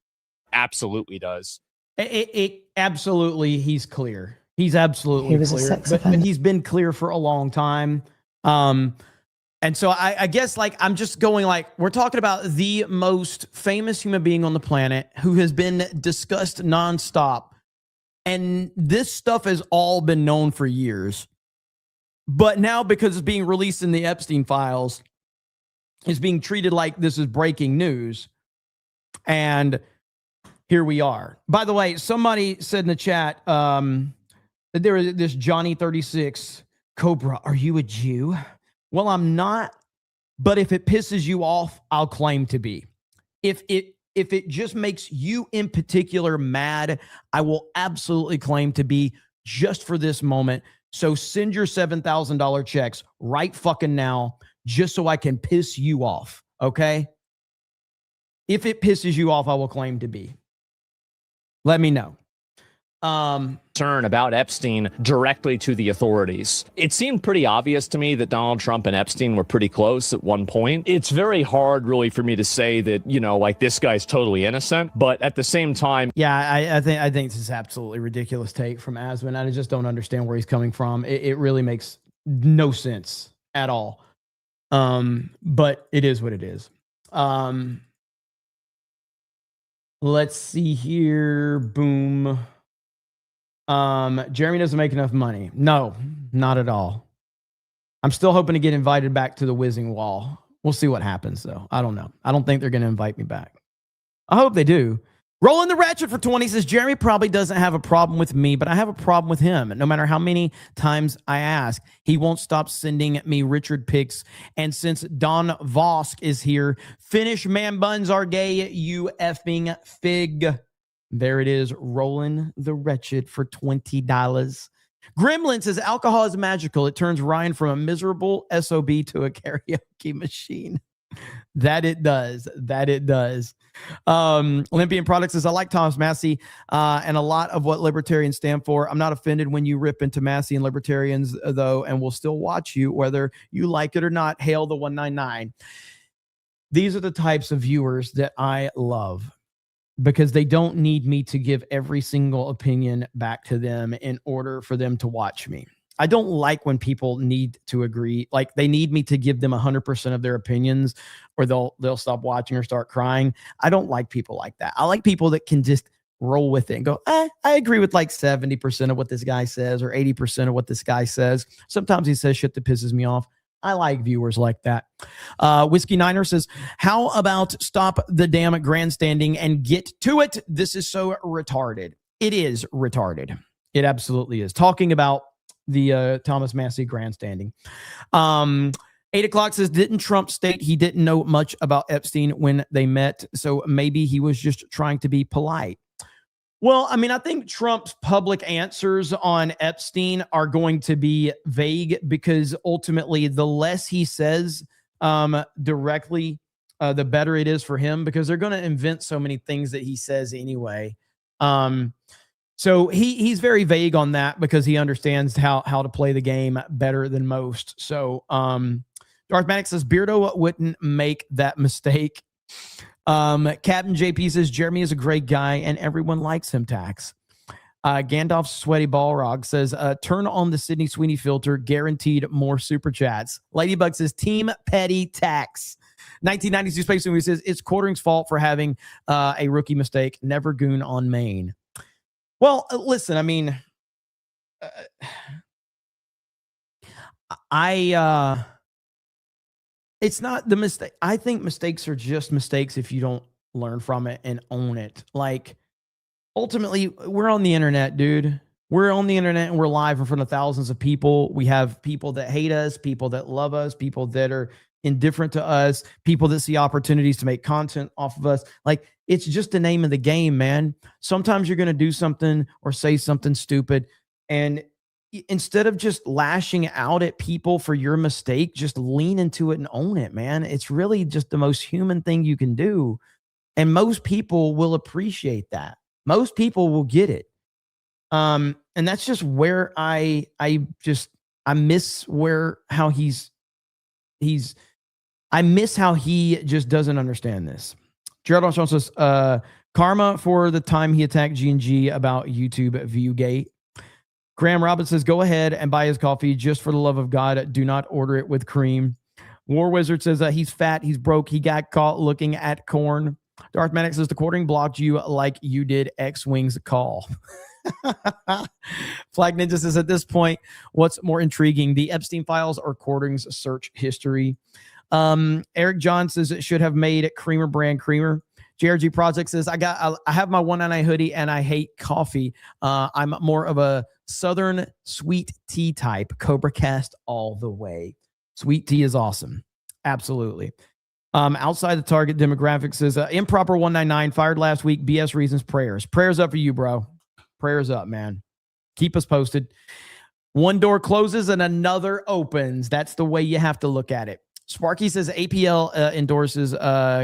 absolutely does. It absolutely, he's clear. He's absolutely He was a clear. sex But offender. he's been clear for a long time. And so I guess I'm just going we're talking about the most famous human being on the planet who has been discussed nonstop. And this stuff has all been known for years. But now, because it's being released in the Epstein files, it's being treated like this is breaking news. And here we are. By the way, somebody said in the chat, There is this Johnny 36 Cobra. Are you a Jew? Well, I'm not, but if it pisses you off, I'll claim to be. If it just makes you in particular mad, I will absolutely claim to be just for this moment. So send your $7,000 checks right fucking now, just so I can piss you off. Okay? If it pisses you off, I will claim to be. Let me know. Concern about Epstein directly to the authorities. It seemed pretty obvious to me that Donald Trump and Epstein were pretty close at one point. It's very hard really for me to say that, you know, like this guy's totally innocent, but at the same time. Yeah, I think this is absolutely ridiculous take from Asman. I just don't understand where he's coming from. It really makes no sense at all. But it is what it is. Let's see here. Boom. Jeremy doesn't make enough money. No, not at all. I'm still hoping to get invited back to the Whizzing Wall. We'll see what happens, though. I don't know. I don't think they're going to invite me back. I hope they do. Rolling the Ratchet for 20 says, Jeremy probably doesn't have a problem with me, but I have a problem with him. No matter how many times I ask, he won't stop sending me Richard pics. And since Don Vosk is here, finish man buns are gay, you effing fig. There it is, rolling the Wretched for $20. Gremlin says, alcohol is magical. It turns Ryan from a miserable SOB to a karaoke machine. That it does. That it does. Olympian Products says, I like Thomas Massey and a lot of what libertarians stand for. I'm not offended when you rip into Massey and libertarians, though, and will still watch you whether you like it or not. Hail the 199. These are the types of viewers that I love, because they don't need me to give every single opinion back to them in order for them to watch me. I don't like when people need to agree. Like they need me to give them 100% of their opinions or they'll stop watching or start crying. I don't like people like that. I like people that can just roll with it and go, I agree with like 70% of what this guy says or 80% of what this guy says. Sometimes he says shit that pisses me off. I like viewers like that. Whiskey Niner says, how about stop the damn grandstanding and get to it? This is so retarded. It is retarded. It absolutely is. Talking about the Thomas Massey grandstanding. 8 o'clock says, didn't Trump state he didn't know much about Epstein when they met? So maybe he was just trying to be polite. Well, I mean, I think Trump's public answers on Epstein are going to be vague because ultimately the less he says directly, the better it is for him, because they're going to invent so many things that he says anyway. So he's very vague on that because he understands how to play the game better than most. So Darth Maddox says, Beardo wouldn't make that mistake. Captain JP says, Jeremy is a great guy and everyone likes him, Tax. Gandalf's Sweaty Balrog says, turn on the Sydney Sweeney filter, guaranteed more super chats. Ladybug says, Team Petty Tax. 1992 Space Movie says, it's Quartering's fault for having a rookie mistake. Never goon on Maine. Well, listen, I mean, it's not the mistake. I think mistakes are just mistakes if you don't learn from it and own it. Like, ultimately, we're on the internet, dude. We're on the internet and we're live in front of thousands of people. We have people that hate us, people that love us, people that are indifferent to us, people that see opportunities to make content off of us. Like, it's just the name of the game, man. Sometimes you're going to do something or say something stupid, and instead of just lashing out at people for your mistake, just lean into it and own it, man. It's really just the most human thing you can do. And most people will appreciate that. Most people will get it. And that's just where I miss how I miss how he just doesn't understand this. Gerald Armstrong says, karma for the time he attacked G&G about YouTube Viewgate. Graham Robbins says, go ahead and buy his coffee just for the love of God. Do not order it with cream. War Wizard says, he's fat, he's broke, he got caught looking at corn. Darth Maddox says, the Quartering blocked you like you did X-Wing's call. Flag Ninja says, at this point, what's more intriguing, the Epstein files or Quartering's search history? Eric John says it should have made Creamer brand creamer. JRG Project says, I have my 199 hoodie and I hate coffee. I'm more of a Southern sweet tea type. CobraCast all the way. Sweet tea is awesome. Absolutely. Outside the target demographic says, improper 199 fired last week. BS reasons, prayers. Prayers up for you, bro. Prayers up, man. Keep us posted. One door closes and another opens. That's the way you have to look at it. Sparky says APL endorses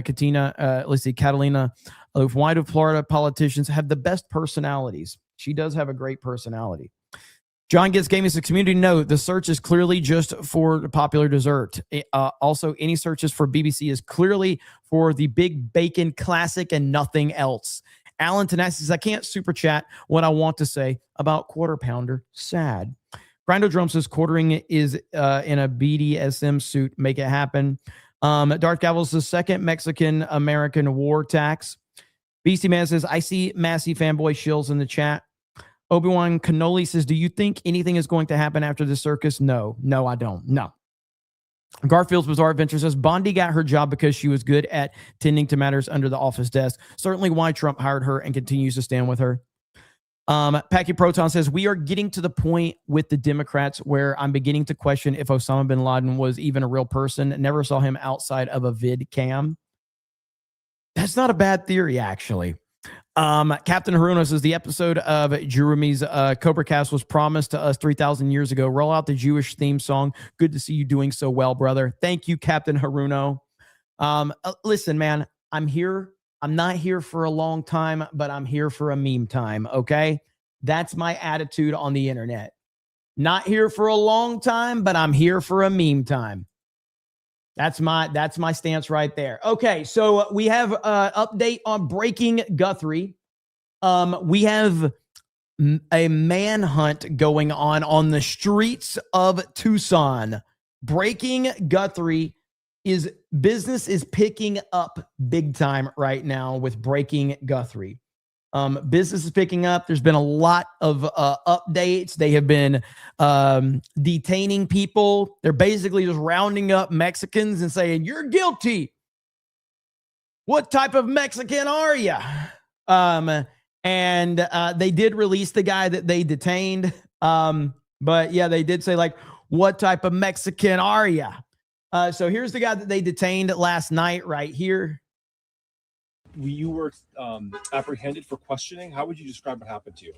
Catalina. Why do Florida politicians have the best personalities? She does have a great personality. John Gets Gaming says, community note, the search is clearly just for the popular dessert. Also, any searches for BBC is clearly for the Big Bacon Classic and nothing else. Alan Tanassi says, I can't super chat what I want to say about Quarter Pounder. Sad. Grindo Drum says, quartering is in a BDSM suit. Make it happen. Darth Gavel says, second Mexican-American war tax. Beastie Man says, I see Massey fanboy shills in the chat. Obi-Wan Cannoli says, do you think anything is going to happen after the circus? No, I don't. No. Garfield's Bizarre Adventure says, Bondi got her job because she was good at tending to matters under the office desk. Certainly why Trump hired her and continues to stand with her. Packy Proton says, we are getting to the point with the Democrats where I'm beginning to question if Osama bin Laden was even a real person. Never saw him outside of a vid cam. That's not a bad theory, actually. Captain Haruna says, the episode of Jeremy's CobraCast was promised to us 3,000 years ago. Roll out the Jewish theme song. Good to see you doing so well, brother. Thank you, Captain Haruno. Listen, man, I'm here. I'm not here for a long time, but I'm here for a meme time, okay? That's my attitude on the internet. Not here for a long time, but I'm here for a meme time. That's my stance right there. Okay, so we have an update on Breaking Guthrie. We have a manhunt going on the streets of Tucson. Breaking Guthrie business is picking up big time right now with Breaking Guthrie. Business is picking up. There's been a lot of updates. They have been detaining people. They're basically just rounding up Mexicans and saying, you're guilty. What type of Mexican are you? And they did release the guy that they detained. But yeah, they did say, like, what type of Mexican are you? So here's the guy that they detained last night right here. You were apprehended for questioning. How would you describe what happened to you?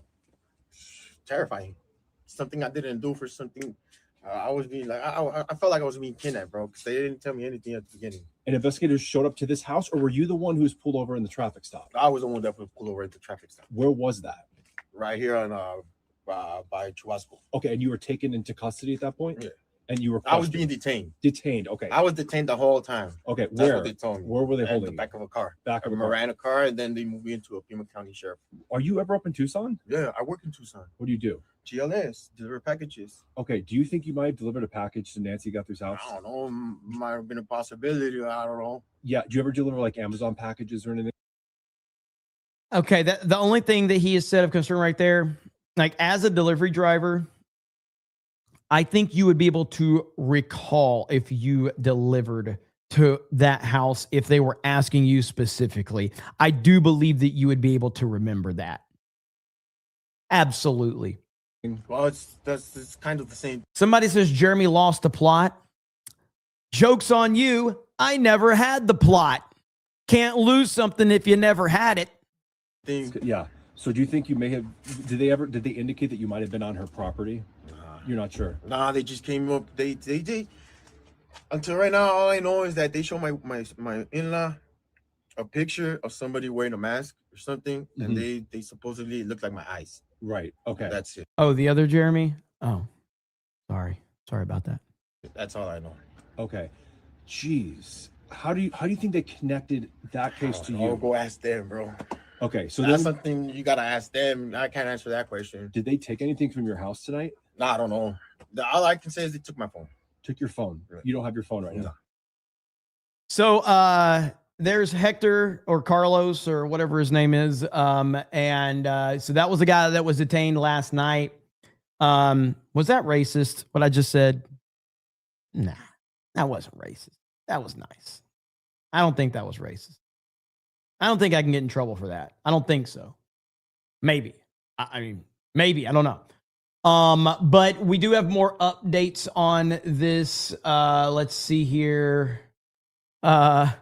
Terrifying. Something I didn't do for something. I was being like, I felt like I was being kidnapped, bro, because they didn't tell me anything at the beginning. And investigators showed up to this house, or were you the one who was pulled over in the traffic stop? I was the one that was pulled over at the traffic stop. Where was that? Right here on by Chubasco. Okay, and you were taken into custody at that point? Yeah. And you were I was being detained. Detained, okay. I was detained the whole time. Okay, That's where? what they told me. Where were they holding the you? back of a car. Back of a Miranda car, and then they moved me into a Pima County Sheriff. Are you ever up in Tucson? Yeah, I work in Tucson. What do you do? GLS, deliver packages. Okay, do you think you might have delivered a package to Nancy Guthrie's house? I don't know. Might have been a possibility. I don't know. Yeah, do you ever deliver like Amazon packages or anything? Okay, the only thing that he has said of concern right there, like as a delivery driver, I think you would be able to recall if you delivered to that house if they were asking you specifically. I do believe that you would be able to remember that. Absolutely. Well, it's kind of the same. Somebody says Jeremy lost the plot. Joke's on you. I never had the plot. Can't lose something if you never had it. Yeah. So do you think you may have, did they indicate that you might have been on her property? You're not sure? Nah, they just came up. They until right now, all I know is that they show my in-law a picture of somebody wearing a mask or something, and they supposedly look like my eyes. Right. Okay. That's it. Oh, the other Jeremy? Oh, sorry about that. That's all I know. Okay. Jeez. How do you think they connected that case to you? I'll go ask them, bro. Okay, so that's something you gotta ask them. I can't answer that question. Did they take anything from your house tonight? No, I don't know. All I can say is they took my phone. Took your phone. Right. You don't have your phone right now. So there's Hector or Carlos or whatever his name is. So that was the guy that was detained last night. Was that racist? What I just said? Nah, that wasn't racist. That was nice. I don't think that was racist. I don't think I can get in trouble for that. I don't think so. Maybe. I mean, maybe. I don't know. But we do have more updates on this. Let's see here. But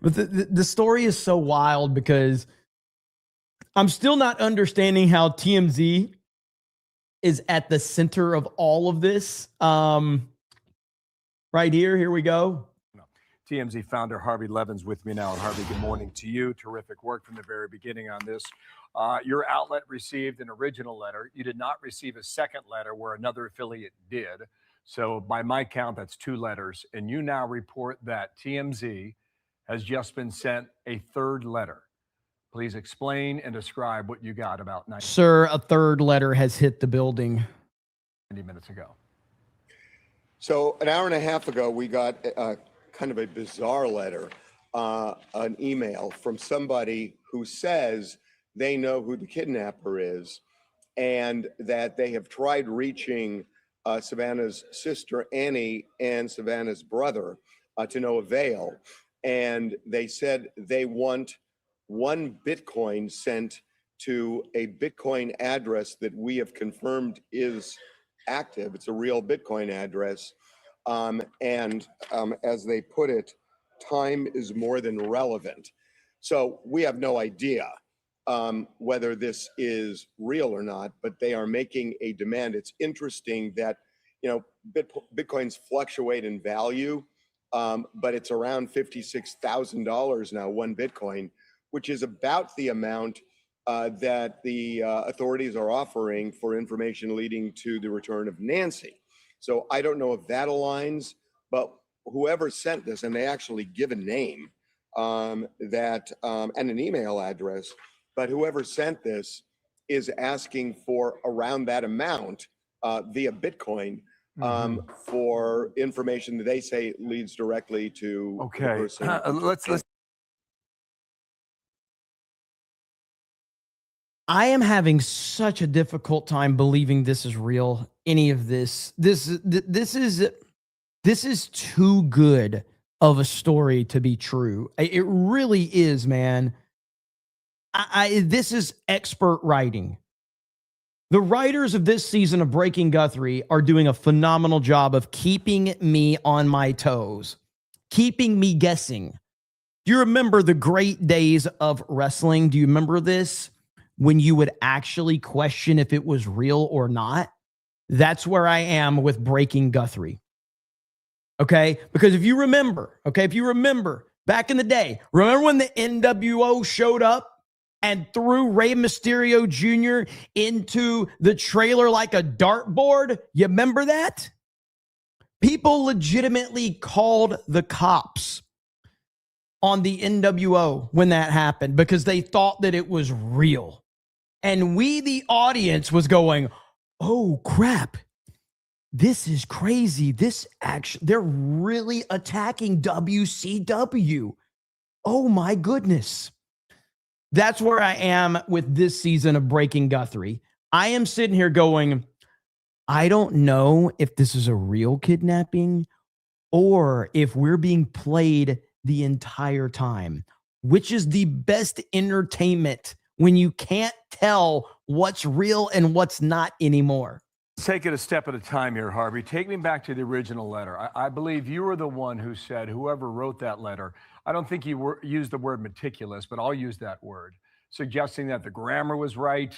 the story is so wild because I'm still not understanding how TMZ is at the center of all of this. Right here we go. TMZ founder Harvey Levin's with me now. And Harvey, good morning to you. Terrific work from the very beginning on this. Your outlet received an original letter. You did not receive a second letter where another affiliate did. So by my count, that's 2 letters. And you now report that TMZ has just been sent a third letter. Please explain and describe what you got about 90 Sir, a third letter has hit the building. minutes ago. So an hour and a half ago, we got kind of a bizarre letter, an email from somebody who says they know who the kidnapper is and that they have tried reaching Savannah's sister, Annie, and Savannah's brother to no avail. And they said they want 1 Bitcoin sent to a Bitcoin address that we have confirmed is active. It's a real Bitcoin address. As they put it, time is more than relevant. So we have no idea whether this is real or not, but they are making a demand. It's interesting that, Bitcoins fluctuate in value, but it's around $56,000 now, 1 Bitcoin, which is about the amount that the authorities are offering for information leading to the return of Nancy. So I don't know if that aligns, but whoever sent this, and they actually give a name and an email address, but whoever sent this is asking for around that amount via Bitcoin for information that they say leads directly to the person. Let's I am having such a difficult time believing this is real. Any of this. This is too good of a story to be true. It really is, man. This is expert writing. The writers of this season of Breaking Guthrie are doing a phenomenal job of keeping me on my toes, keeping me guessing. Do you remember the great days of wrestling? Do you remember this? When you would actually question if it was real or not? That's where I am with Breaking Guthrie. Okay? Because if you remember back in the day, remember when the NWO showed up and threw Rey Mysterio Jr. into the trailer like a dartboard? You remember that? People legitimately called the cops on the NWO when that happened because they thought that it was real. And we, the audience, was going, oh, crap. This is crazy. They're really attacking WCW. Oh, my goodness. That's where I am with this season of Breaking Guthrie. I am sitting here going, I don't know if this is a real kidnapping or if we're being played the entire time, which is the best entertainment when you can't tell what's real and what's not anymore. Let's take it a step at a time here, Harvey. Take me back to the original letter. I believe you were the one who said, whoever wrote that letter, I don't think you used the word meticulous, but I'll use that word, suggesting that the grammar was right.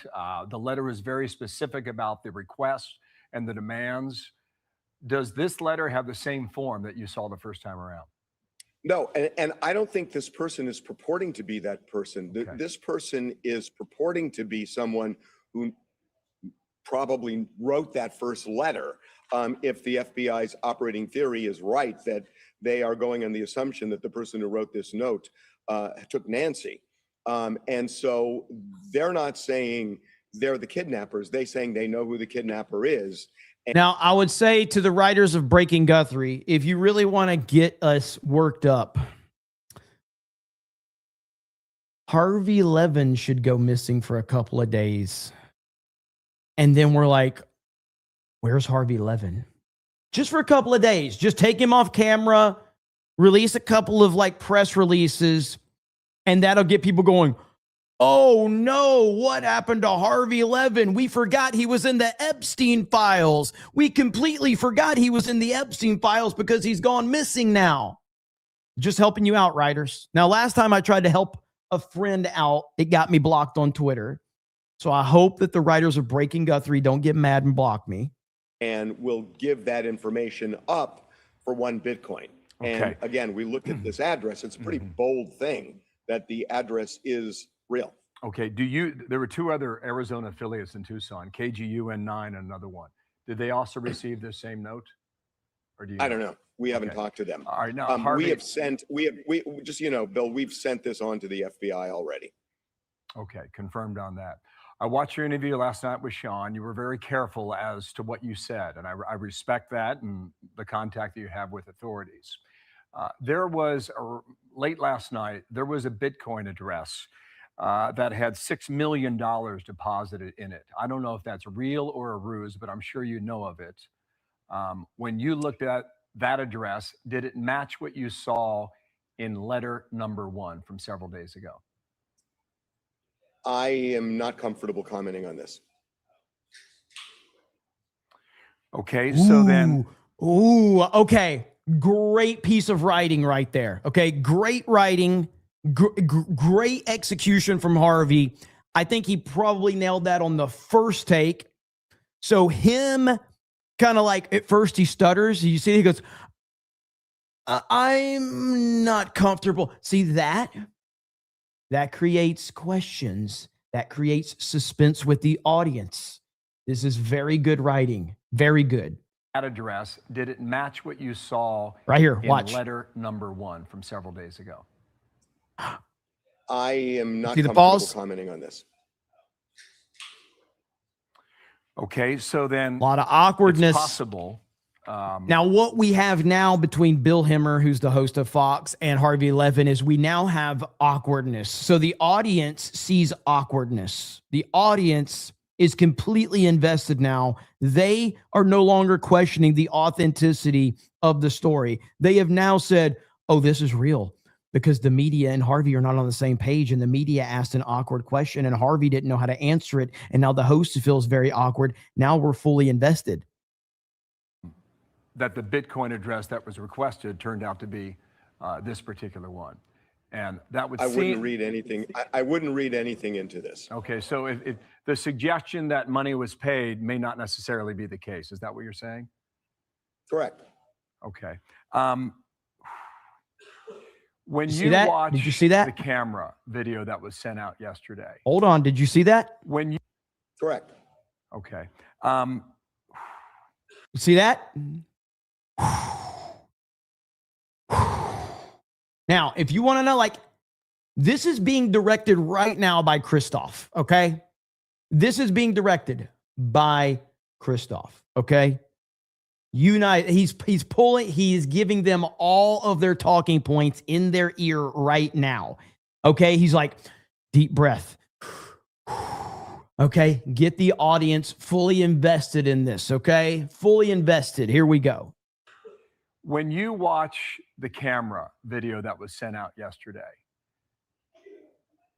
The letter was very specific about the request and the demands. Does this letter have the same form that you saw the first time around? No, and I don't think this person is purporting to be that person. This person is purporting to be someone who probably wrote that first letter. If the FBI's operating theory is right, that they are going on the assumption that the person who wrote this note took Nancy. And so they're not saying they're the kidnappers. They're saying they know who the kidnapper is. Now, I would say to the writers of Breaking Guthrie, if you really want to get us worked up, Harvey Levin should go missing for a couple of days. And then we're like, where's Harvey Levin? Just for a couple of days. Just take him off camera. Release a couple of like press releases, and that'll get people going, oh no, what happened to Harvey Levin? We forgot he was in the Epstein files. We completely forgot he was in the Epstein files because he's gone missing now. Just helping you out, writers. Now, last time I tried to help a friend out, it got me blocked on Twitter. So I hope that the writers of Breaking Guthrie don't get mad and block me. And we'll give that information up for 1 Bitcoin. Okay. And again, we looked at this address. It's a pretty bold thing that the address is real. Okay. There were 2 other Arizona affiliates in Tucson, KGUN9 and another one. Did they also receive this same note? Or do you I don't know. We haven't talked to them. All right. Now, Harvey, we just, you know, Bill, we've sent this on to the FBI already. Okay. Confirmed on that. I watched your interview last night with Sean. You were very careful as to what you said, and I respect that and the contact that you have with authorities. There was, late last night, there was a Bitcoin address that had $6 million deposited in it. I don't know if that's real or a ruse, but I'm sure you know of it. When you looked at that address, did it match what you saw in letter number 1 from several days ago? I am not comfortable commenting on this. Okay, so then. Okay. Great piece of writing right there. Okay, great writing, great execution from Harvey. I think he probably nailed that on the first take. So him kind of like, at first he stutters. You see, he goes, I'm not comfortable. See that? That creates questions. That creates suspense with the audience. This is very good writing. Very good. That address, did it match what you saw right here? In Watch. letter number 1 from several days ago? I am not See the comfortable pause? commenting on this. Okay, so then A lot of awkwardness. It's possible. Now, what we have now between Bill Hemmer, who's the host of Fox, and Harvey Levin is we now have awkwardness. So the audience sees awkwardness. The audience is completely invested now. They are no longer questioning the authenticity of the story. They have now said, oh, this is real, because the media and Harvey are not on the same page, and the media asked an awkward question and Harvey didn't know how to answer it. And now the host feels very awkward. Now we're fully invested. That the Bitcoin address that was requested turned out to be this particular one. And that would wouldn't read anything. I wouldn't read anything into this. Okay, so if the suggestion that money was paid may not necessarily be the case. Is that what you're saying? Correct. Okay. When Did you see you that? watch Did you see that? the camera video that was sent out yesterday. Hold on. Did you see that? When you Correct. Okay. You see that? Now, if you want to know, like, this is being directed right now by Christoph, okay? This is being directed by Christoph, okay? He's giving them all of their talking points in their ear right now, okay? He's like, deep breath. Okay, get the audience fully invested in this, okay? Fully invested. Here we go. When you watch the camera video that was sent out yesterday,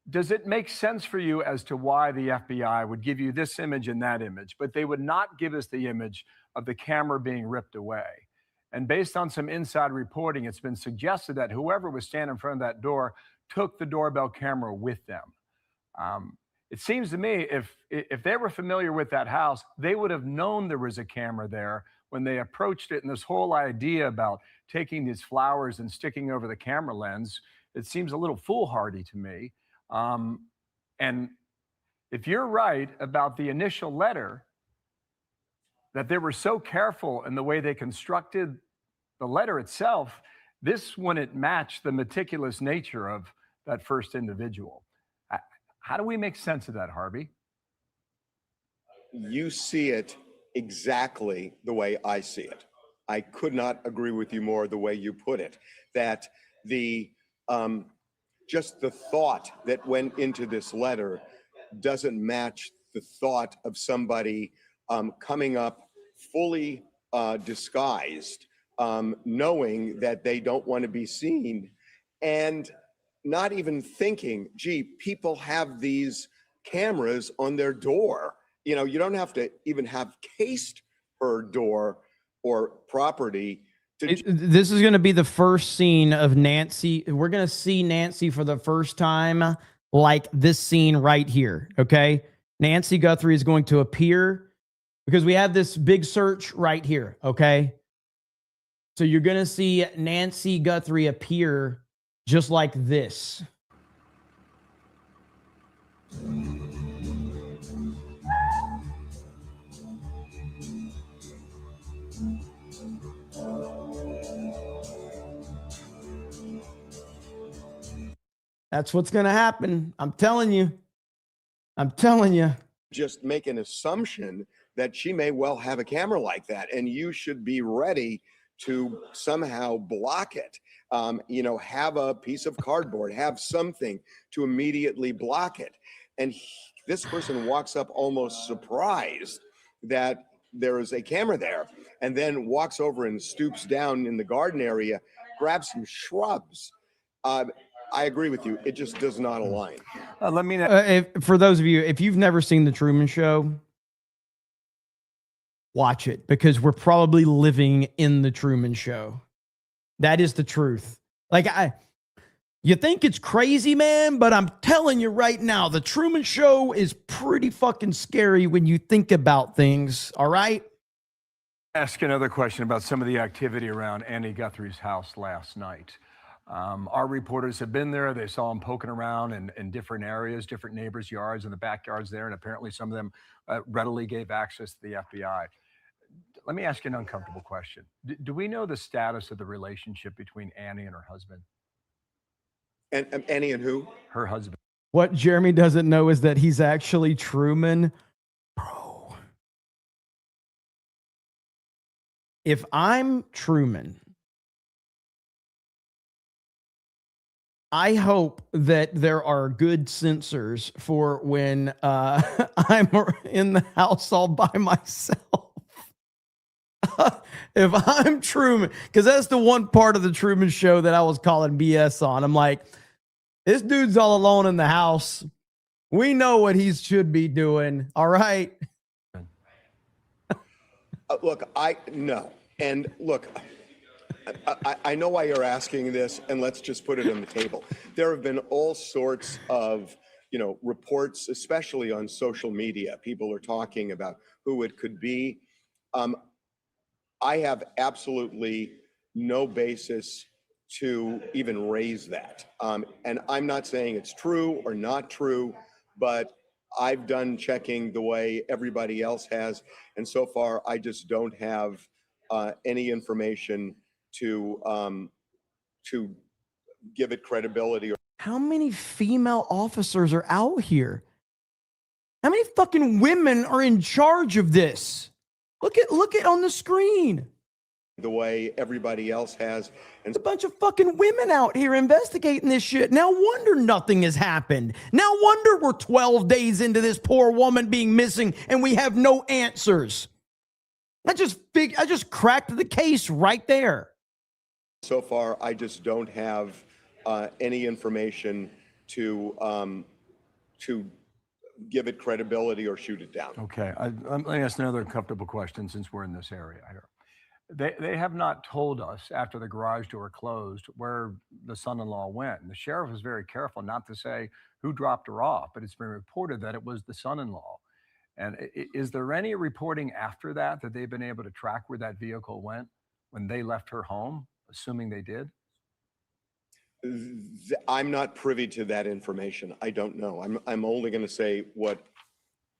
does it make sense for you as to why the FBI would give you this image and that image, but they would not give us the image of the camera being ripped away? And based on some inside reporting, it's been suggested that whoever was standing in front of that door took the doorbell camera with them. It seems to me if they were familiar with that house, they would have known there was a camera there when they approached it. And this whole idea about taking these flowers and sticking over the camera lens, it seems a little foolhardy to me. And if you're right about the initial letter, that they were so careful in the way they constructed the letter itself, this wouldn't match the meticulous nature of that first individual. How do we make sense of that, Harvey? You see it exactly the way I see it. I could not agree with you more the way you put it, that the just the thought that went into this letter doesn't match the thought of somebody coming up fully disguised knowing that they don't want to be seen, and not even thinking, gee, people have these cameras on their door. You know, you don't have to even have cased her door or property. This is going to be the first scene of Nancy. We're going to see Nancy for the first time, like this scene right here. Okay. Nancy Guthrie is going to appear because we have this big search right here. Okay. So you're going to see Nancy Guthrie appear just like this. That's what's going to happen. I'm telling you. I'm telling you. Just make an assumption that she may well have a camera like that, and you should be ready to somehow block it. You know, have a piece of cardboard, have something to immediately block it. And this person walks up almost surprised that there is a camera there, and then walks over and stoops down in the garden area, grabs some shrubs. I agree with you. It just does not align. Let me for those of you, if you've never seen The Truman Show, watch it, because we're probably living in The Truman Show. That is the truth. Like, you think it's crazy, man, but I'm telling you right now, The Truman Show is pretty fucking scary when you think about things. All right. Ask another question about some of the activity around Annie Guthrie's house last night. Our reporters have been there. They saw him poking around in different areas, different neighbors' yards and the backyards there. And apparently some of them readily gave access to the FBI. Let me ask you an uncomfortable question. Do we know the status of the relationship between Annie and her husband? And Annie and who? Her husband. What Jeremy doesn't know is that he's actually Truman. Bro. If I'm Truman, I hope that there are good sensors for when I'm in the house all by myself. If I'm Truman, because that's the one part of the Truman Show that I was calling BS on. I'm like, this dude's all alone in the house. We know what he should be doing. All right. Look, no. And look, I know why you're asking this, and let's just put it on the table. There have been all sorts of, reports, especially on social media. People are talking about who it could be. I have absolutely no basis to even raise that. And I'm not saying it's true or not true, but I've done checking the way everybody else has. And so far, I just don't have any information to give it credibility. How many female officers are out here? How many fucking women are in charge of this? Look at on the screen. The way everybody else has. And a bunch of fucking women out here investigating this shit. No wonder nothing has happened. No wonder we're 12 days into this poor woman being missing and we have no answers. I just cracked the case right there. So far, I just don't have any information to give it credibility or shoot it down. Okay, let me ask another uncomfortable question since we're in this area here. They have not told us after the garage door closed where the son-in-law went. And the sheriff was very careful not to say who dropped her off, but it's been reported that it was the son-in-law. And is there any reporting after that they've been able to track where that vehicle went when they left her home, assuming they did? I'm not privy to that information. I don't know. I'm only going to say what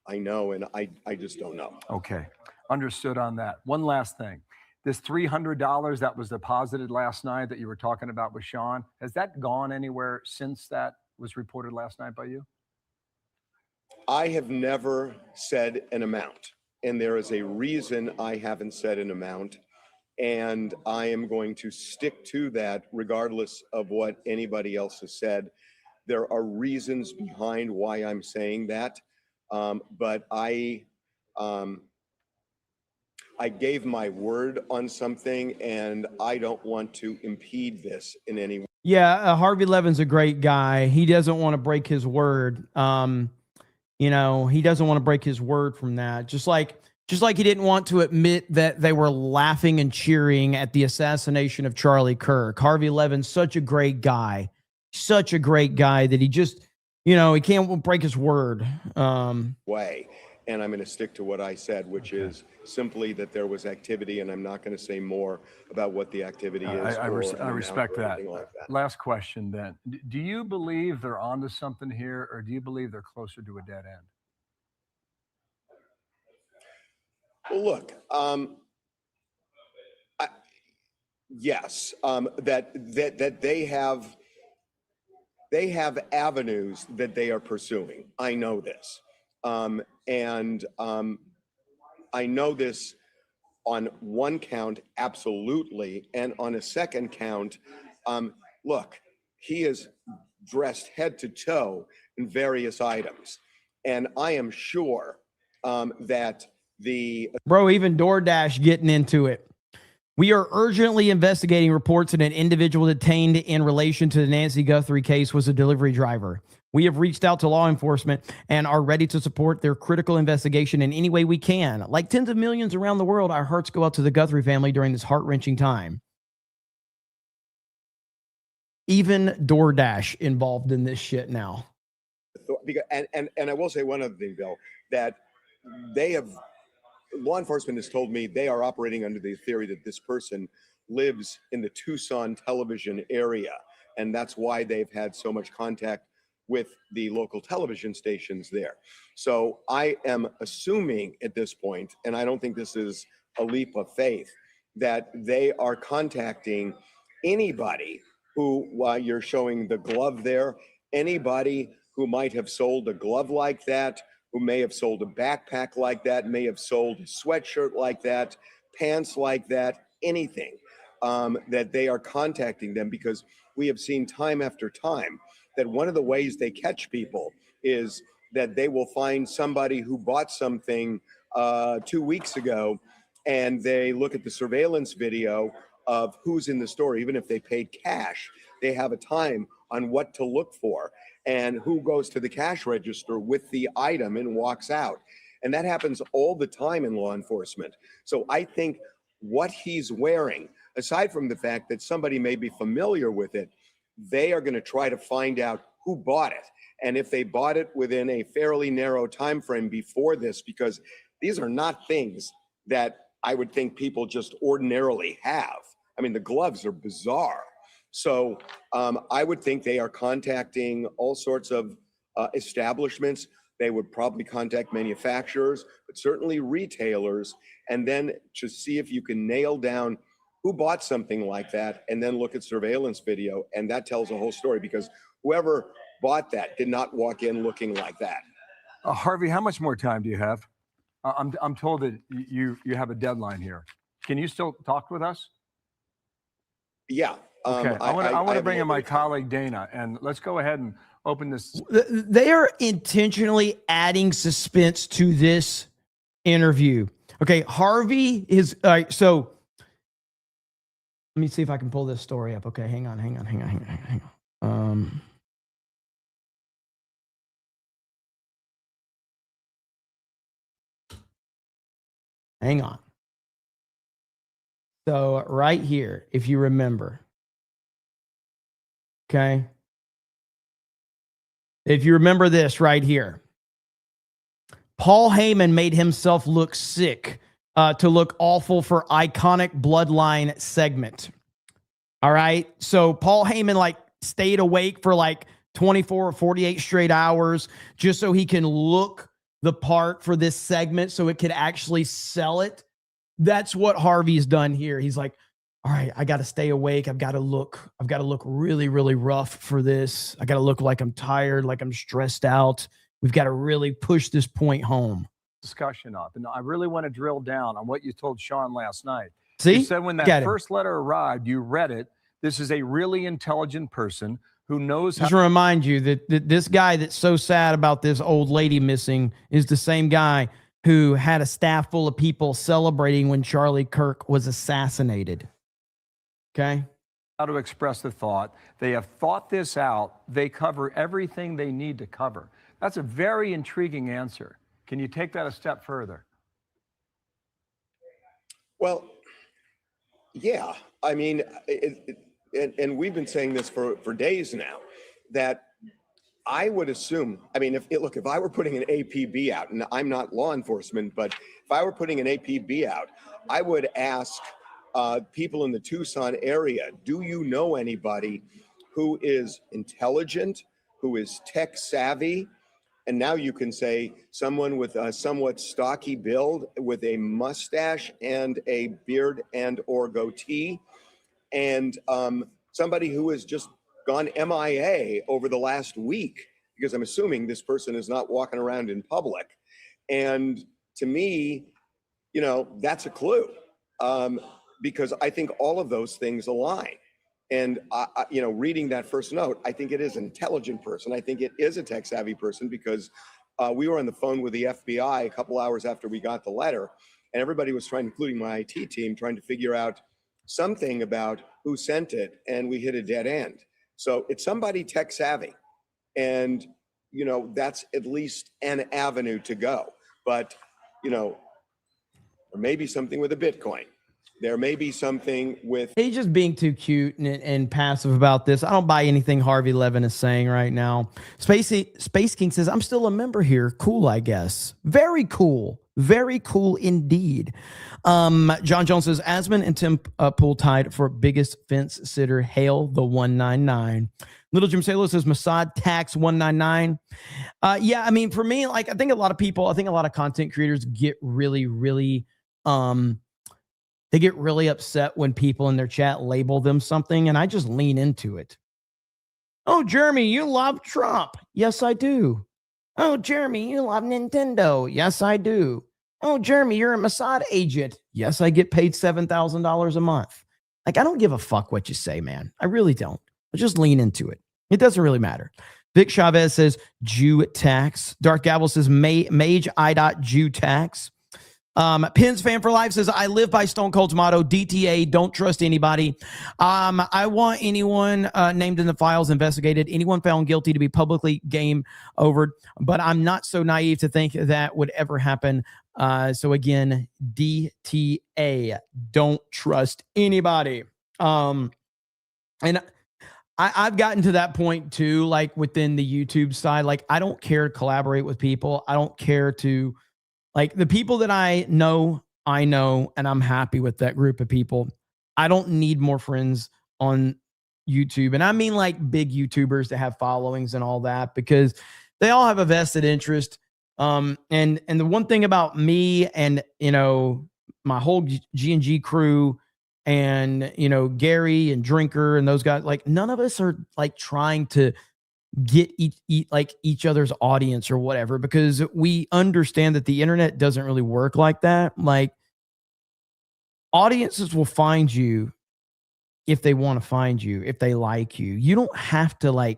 I know, and I just don't know. Okay, understood on that. One last thing. This $300 that was deposited last night that you were talking about with Sean, has that gone anywhere since that was reported last night by you? I have never said an amount, and there is a reason I haven't said an amount, and I am going to stick to that regardless of what anybody else has said. There are reasons behind why I'm saying that, but I gave my word on something, and I don't want to impede this in any way. Yeah, Harvey Levin's a great guy. He doesn't want to break his word. You know, he doesn't want to break his word from that. Just like he didn't want to admit that they were laughing and cheering at the assassination of Charlie Kirk. Harvey Levin's such a great guy that he just, you know, he can't break his word. Way. And I'm going to stick to what I said, which is simply that there was activity, and I'm not going to say more about what the activity is. I respect that. Like that. Last question then. Do you believe they're onto something here, or do you believe they're closer to a dead end? Well, look, yes, that they have avenues that they are pursuing. I know this. I know this on one count, absolutely. And on a second count, look, he is dressed head to toe in various items. And I am sure that Bro, even DoorDash getting into it. We are urgently investigating reports that an individual detained in relation to the Nancy Guthrie case was a delivery driver. We have reached out to law enforcement and are ready to support their critical investigation in any way we can. Like tens of millions around the world, our hearts go out to the Guthrie family during this heart-wrenching time. Even DoorDash involved in this shit now. And I will say one other thing, Bill, that law enforcement has told me they are operating under the theory that this person lives in the Tucson television area. And that's why they've had so much contact with the local television stations there. So I am assuming at this point, and I don't think this is a leap of faith, that they are contacting anybody who, while you're showing the glove there, anybody who might have sold a glove like that, who may have sold a backpack like that, may have sold a sweatshirt like that, pants like that, anything, that they are contacting them, because we have seen time after time that one of the ways they catch people is that they will find somebody who bought something 2 weeks ago, and they look at the surveillance video of who's in the store. Even if they paid cash, they have a time on what to look for and who goes to the cash register with the item and walks out. And that happens all the time in law enforcement. So I think what he's wearing, aside from the fact that somebody may be familiar with it, they are going to try to find out who bought it. And if they bought it within a fairly narrow time frame before this, because these are not things that I would think people just ordinarily have. I mean, the gloves are bizarre. So I would think they are contacting all sorts of establishments. They would probably contact manufacturers, but certainly retailers, and then to see if you can nail down who bought something like that, and then look at surveillance video. And that tells a whole story, because whoever bought that did not walk in looking like that. Harvey, how much more time do you have? I'm told that you have a deadline here. Can you still talk with us? Yeah. Okay. I want to bring in my colleague Dana, and let's go ahead and open this. They are intentionally adding suspense to this interview. Okay, Harvey is so. Let me see if I can pull this story up. Okay, hang on. Hang on. So right here, if you remember, okay, if you remember this right here, Paul Heyman made himself look sick to look awful for iconic bloodline segment. All right. So Paul Heyman like stayed awake for like 24 or 48 straight hours just so he can look the part for this segment so it could actually sell it. That's what Harvey's done here. He's like, all right, I got to stay awake. I've got to look really, really rough for this. I got to look like I'm tired, like I'm stressed out. We've got to really push this point home. Discussion up. And I really want to drill down on what you told Sean last night. See? You said when that first letter arrived, you read it. This is a really intelligent person who knows Just to remind you that this guy that's so sad about this old lady missing is the same guy who had a staff full of people celebrating when Charlie Kirk was assassinated. Okay. How to express the thought. They have thought this out. They cover everything they need to cover. That's a very intriguing answer. Can you take that a step further? Well, yeah. I mean, and we've been saying this for days now, that I would assume, I mean, if I were putting an APB out, and I'm not law enforcement, but if I were putting an APB out, I would ask people in the Tucson area, do you know anybody who is intelligent, who is tech savvy? And now you can say someone with a somewhat stocky build, with a mustache and a beard and or goatee, and somebody who has just gone MIA over the last week, because I'm assuming this person is not walking around in public. And to me, that's a clue, because I think all of those things align. And, reading that first note, I think it is an intelligent person. I think it is a tech savvy person, because we were on the phone with the FBI a couple hours after we got the letter, and everybody was trying, including my IT team, trying to figure out something about who sent it, and we hit a dead end. So it's somebody tech savvy, and, that's at least an avenue to go. But, there may be something with a Bitcoin. There may be something with... He's just being too cute and passive about this. I don't buy anything Harvey Levin is saying right now. Space King says, I'm still a member here. Cool, I guess. Very cool. Very cool indeed. John Jones says, Asman and Tim Pool tied for biggest fence sitter. Hail the 199. Little Jim Salo says, Mossad tax 199. Yeah, I mean, for me, I think a lot of content creators get really, they get really upset when people in their chat label them something, and I just lean into it. Oh, Jeremy, you love Trump. Yes, I do. Oh, Jeremy, you love Nintendo. Yes, I do. Oh, Jeremy, you're a Mossad agent. Yes, I get paid $7,000 a month. I don't give a fuck what you say, man. I really don't. I just lean into it. It doesn't really matter. Vic Chavez says Jew tax. Darth Gavel says Mage I. Jew tax. Pins Fan for Life says, I live by Stone Cold's motto, DTA, don't trust anybody. I want anyone named in the files investigated, anyone found guilty to be publicly game over, but I'm not so naive to think that would ever happen. So again, DTA, don't trust anybody. And I've gotten to that point too, within the YouTube side. I don't care to collaborate with people. I don't care to... the people that I know, and I'm happy with that group of people. I don't need more friends on YouTube. And I mean big YouTubers that have followings and all that, because they all have a vested interest. And the one thing about me and, my whole G&G crew and, Gary and Drinker and those guys, none of us are trying to get each other's audience or whatever, because we understand that the internet doesn't really work like that. Audiences will find you if they want to find you, if they like you. You don't have to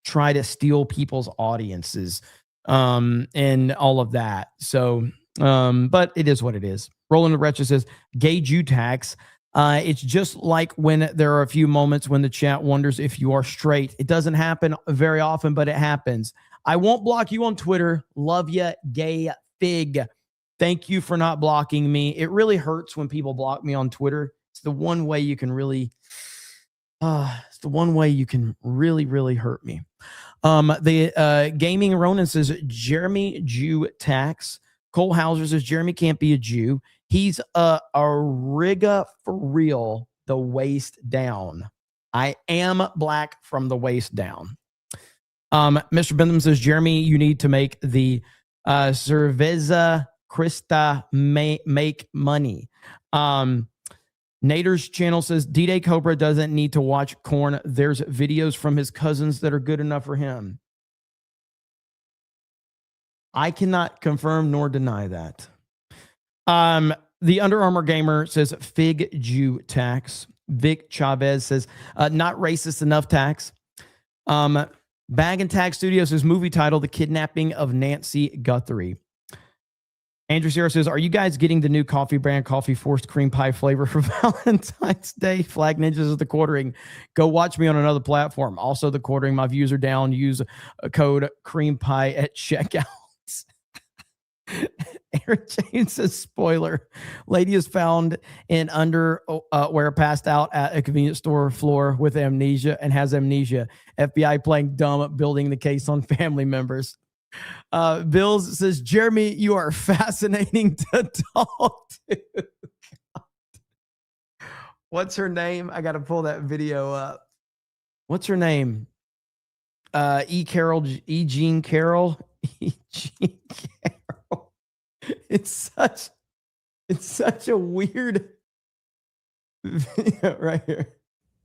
try to steal people's audiences and all of that. So but it is what it is. Roland the Wretched says gay Jew tax. It's just like when there are a few moments when the chat wonders if you are straight. It doesn't happen very often, but it happens. I won't block you on Twitter. Love ya, gay fig. Thank you for not blocking me. It really hurts when people block me on Twitter. It's the one way you can really, really hurt me. The Gaming Ronan says Jeremy Jew tax. Cole Hauser says Jeremy can't be a Jew. He's a Riga for real, the waist down. I am black from the waist down. Mr. Bentham says, Jeremy, you need to make the Cerveza Krista make money. Nader's channel says, D-Day Cobra doesn't need to watch Korn. There's videos from his cousins that are good enough for him. I cannot confirm nor deny that. The Under Armour Gamer says Fig Jew tax. Vic Chavez says not racist enough tax. Bag and Tag Studios says movie title The Kidnapping of Nancy Guthrie. Andrew Sierra says, are you guys getting the new coffee brand coffee forced cream pie flavor for Valentine's Day? Flag Ninjas is the quartering. Go watch me on another platform. Also the quartering. My views are down. Use a code cream pie at checkout. Aaron James says, spoiler. Lady is found in underwear passed out at a convenience store floor with amnesia and has amnesia. FBI playing dumb, building the case on family members. Bills says, Jeremy, you are fascinating to talk to. What's her name? I got to pull that video up. What's her name? E. Jean Carroll. E. Jean Carroll. It's such a weird video right here.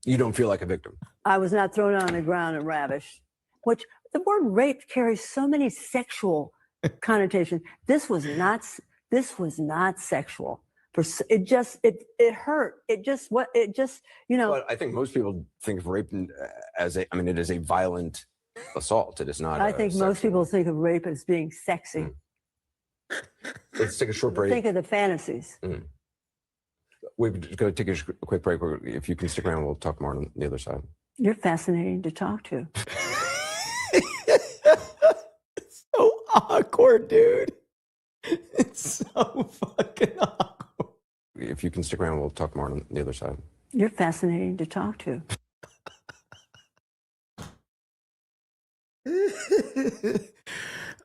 You don't feel like a victim. I was not thrown on the ground and ravished, which the word rape carries so many sexual connotations. This was not sexual. It hurt. But I think most people think of rape as it is a violent assault. It is not. I think most people think of rape as being sexy. Let's take a short break. Think of the fantasies. We're going to take a quick break. If you can stick around, we'll talk more on the other side. You're fascinating to talk to. It's so awkward, dude. It's so fucking awkward. If you can stick around, we'll talk more on the other side. You're fascinating to talk to.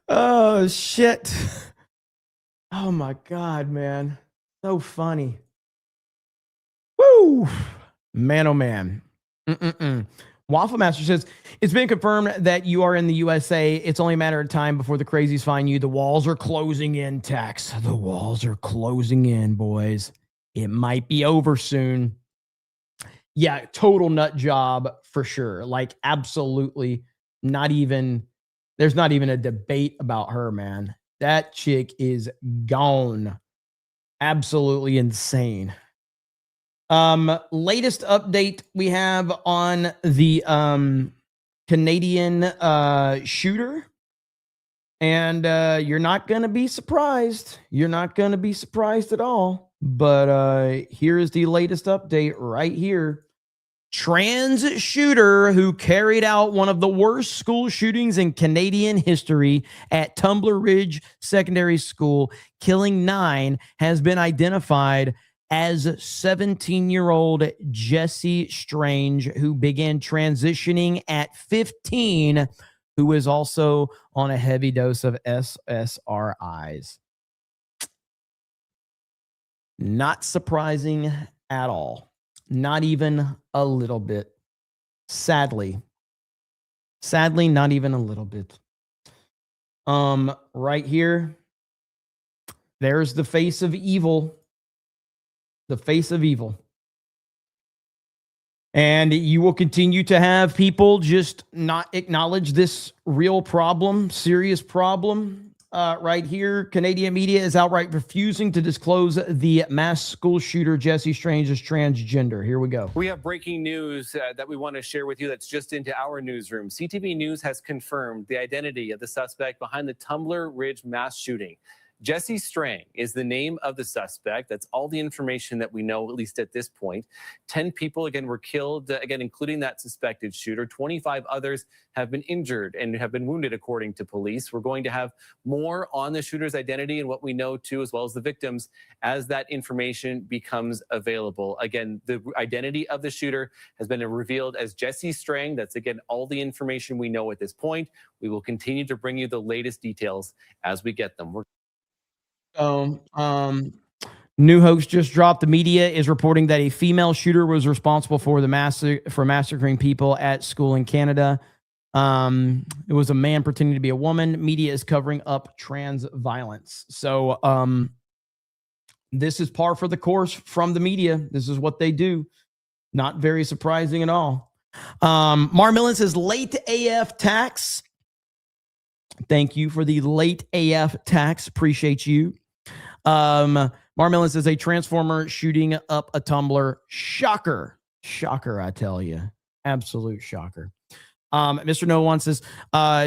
Oh, shit. Oh, my God, man. So funny. Woo! Man, oh, man. Waffle Master says, it's been confirmed that you are in the USA. It's only a matter of time before the crazies find you. The walls are closing in, Tex. The walls are closing in, boys. It might be over soon. Yeah, total nut job for sure. Like, absolutely there's not even a debate about her, man. That chick is gone. Absolutely insane. Latest update we have on the Canadian shooter. And you're not going to be surprised. You're not going to be surprised at all. But here is the latest update right here. Trans shooter who carried out one of the worst school shootings in Canadian history at Tumbler Ridge Secondary School, killing 9, has been identified as 17-year-old Jesse Strange, who began transitioning at 15, who is also on a heavy dose of SSRIs. Not surprising at all. Not even a little bit. Sadly, not even a little bit. Right here, there's the face of evil. The face of evil. And you will continue to have people just not acknowledge this real problem, serious problem. Right here, Canadian media is outright refusing to disclose the mass school shooter Jesse Strange is transgender. Here we go. We have breaking news that we want to share with you that's just into our newsroom. CTV News has confirmed the identity of the suspect behind the Tumbler Ridge mass shooting. Jesse Strang is the name of the suspect. That's all the information that we know, at least at this point. 10 people, again, were killed, again, including that suspected shooter. 25 others have been injured and have been wounded, according to police. We're going to have more on the shooter's identity and what we know, too, as well as the victims, as that information becomes available. Again, the identity of the shooter has been revealed as Jesse Strang. That's, again, all the information we know at this point. We will continue to bring you the latest details as we get them. New host just dropped. The media is reporting that a female shooter was responsible for the massacring people at school in Canada. It was a man pretending to be a woman. Media is covering up trans violence. So this is par for the course from the media. This is what they do. Not very surprising at all. Mar Millen says late AF tax. Thank you for the late AF tax. Appreciate you. Mar Millen says a transformer shooting up a tumbler. Shocker. Shocker, I tell you. Absolute shocker. Mr. No One says,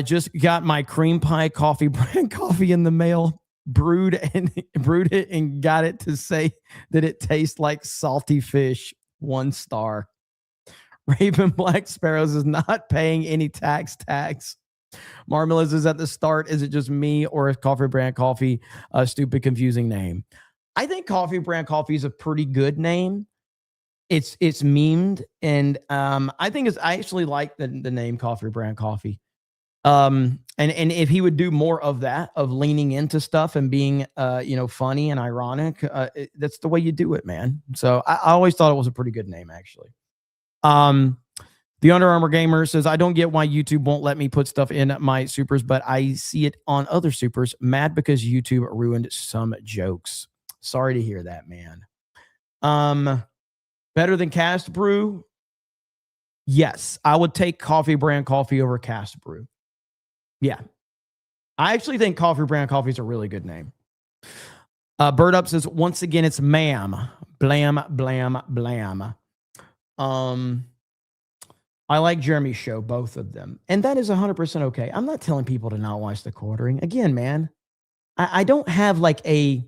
just got my cream pie coffee brand coffee in the mail. brewed it and got it to say that it tastes like salty fish. 1 star. Raven Black Sparrows is not paying any tax. Marmalades is at the start. Is it just me, or is Coffee Brand Coffee a stupid, confusing name? I think Coffee Brand Coffee is a pretty good name. It's memed, and I think I actually like the name Coffee Brand Coffee. And if he would do more of that, of leaning into stuff and being funny and ironic, that's the way you do it, man. So I always thought it was a pretty good name, actually. The Under Armour Gamer says, I don't get why YouTube won't let me put stuff in my supers, but I see it on other supers. Mad because YouTube ruined some jokes. Sorry to hear that, man. Better than Cast Brew? Yes, I would take Coffee Brand Coffee over Cast Brew. Yeah. I actually think Coffee Brand Coffee is a really good name. Bird Up says, once again, it's ma'am. Blam, blam, blam. I like Jeremy's show, both of them. And that is 100% okay. I'm not telling people to not watch the quartering. Again, man, I don't have like a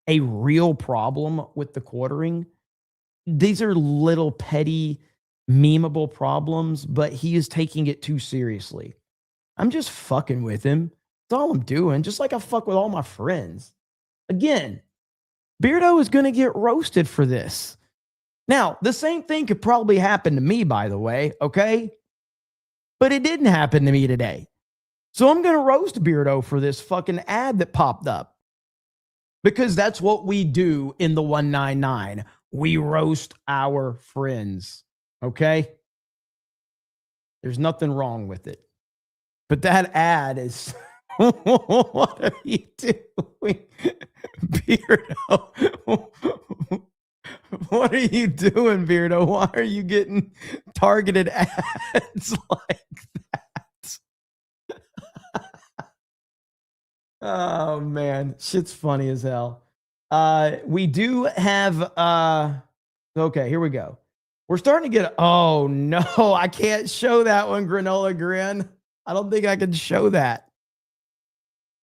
real problem with the quartering. These are little petty, memeable problems, but he is taking it too seriously. I'm just fucking with him. That's all I'm doing. Just like I fuck with all my friends. Again, Beardo is going to get roasted for this. Now, the same thing could probably happen to me, by the way, okay? But it didn't happen to me today. So I'm going to roast Beardo for this fucking ad that popped up. Because that's what we do in the 199. We roast our friends, okay? There's nothing wrong with it. But that ad is... What are you doing, Beardo? What are you doing, Beardo? Why are you getting targeted ads like that? Oh, man. Shit's funny as hell. We do have... okay, here we go. We're starting to get... Oh, no. I can't show that one, Granola Grin. I don't think I can show that.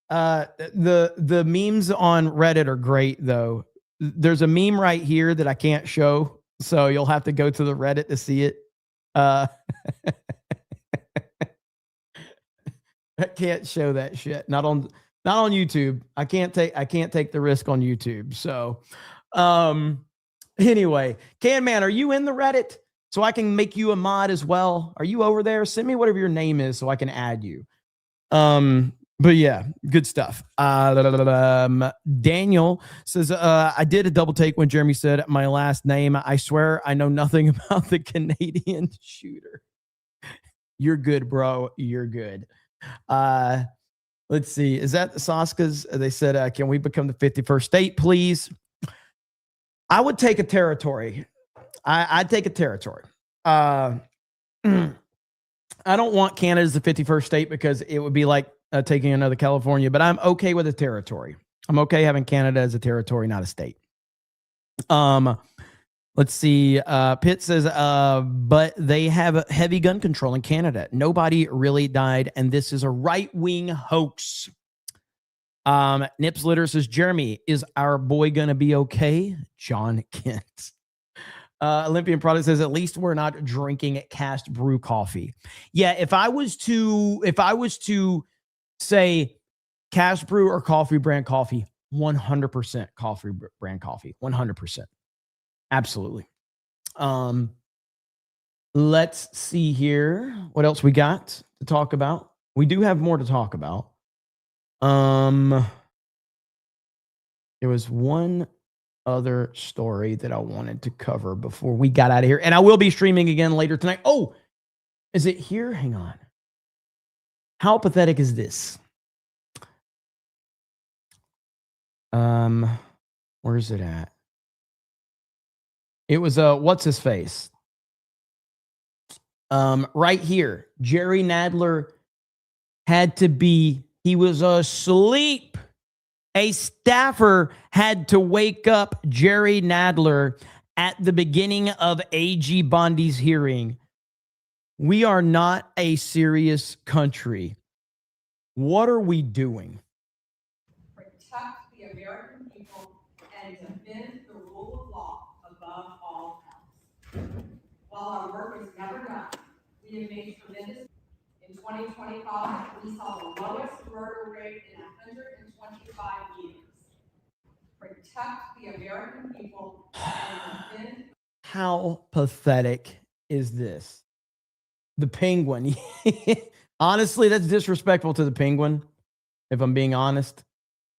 The memes on Reddit are great, though. There's a meme right here that I can't show, so you'll have to go to the Reddit to see it. I can't show that shit. Not on YouTube. I can't take the risk on YouTube. So, anyway, Can Man, are you in the Reddit so I can make you a mod as well? Are you over there? Send me whatever your name is so I can add you. But yeah, good stuff. Daniel says, I did a double take when Jeremy said my last name. I swear I know nothing about the Canadian shooter. You're good, bro. You're good. Let's see. Is that Saska's? They said, can we become the 51st state, please? I would take a territory. I'd take a territory. I don't want Canada as the 51st state because it would be like taking another California, but I'm okay with a territory. I'm okay having Canada as a territory, not a state. Let's see. Pitt says, but they have heavy gun control in Canada. Nobody really died, and this is a right-wing hoax. Nips Litter says, Jeremy, is our boy gonna be okay? John Kent. Olympian Product says, at least we're not drinking Cast Brew coffee. Yeah, if I was to say Cast Brew or Coffee Brand Coffee, 100% Coffee Brand Coffee, 100%. Absolutely. Let's see here. What else we got to talk about? We do have more to talk about. There was one other story that I wanted to cover before we got out of here. And I will be streaming again later tonight. Oh, is it here? Hang on. How pathetic is this? Where is it at? It was what's his face? Right here. Jerry Nadler he was asleep. A staffer had to wake up Jerry Nadler at the beginning of AG Bondi's hearing. We are not a serious country. What are we doing? protect the American people and defend the rule of law above all else. While our work is never done, we have made tremendous. In 2025, we saw the lowest murder rate in 125 years. Protect the American people and defend. How pathetic is this? The Penguin. Honestly, that's disrespectful to the Penguin. If I'm being honest,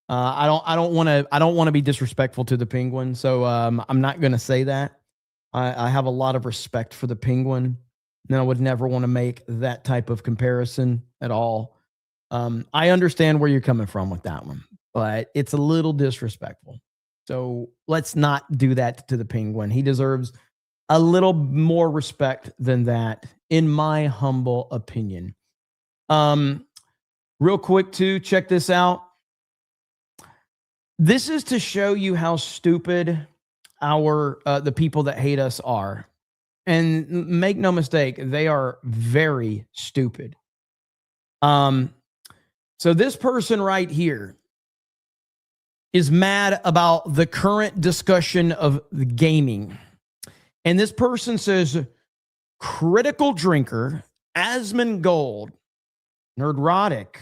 I don't want to be disrespectful to the Penguin. So I'm not going to say that. I have a lot of respect for the Penguin. And I would never want to make that type of comparison at all. I understand where you're coming from with that one, but it's a little disrespectful. So let's not do that to the Penguin. He deserves a little more respect than that, in my humble opinion. Real quick too, check this out. This is to show you how stupid the people that hate us are. And make no mistake, they are very stupid. So this person right here is mad about the current discussion of the gaming. And this person says, critical drinker, Asmongold, Nerdrotic,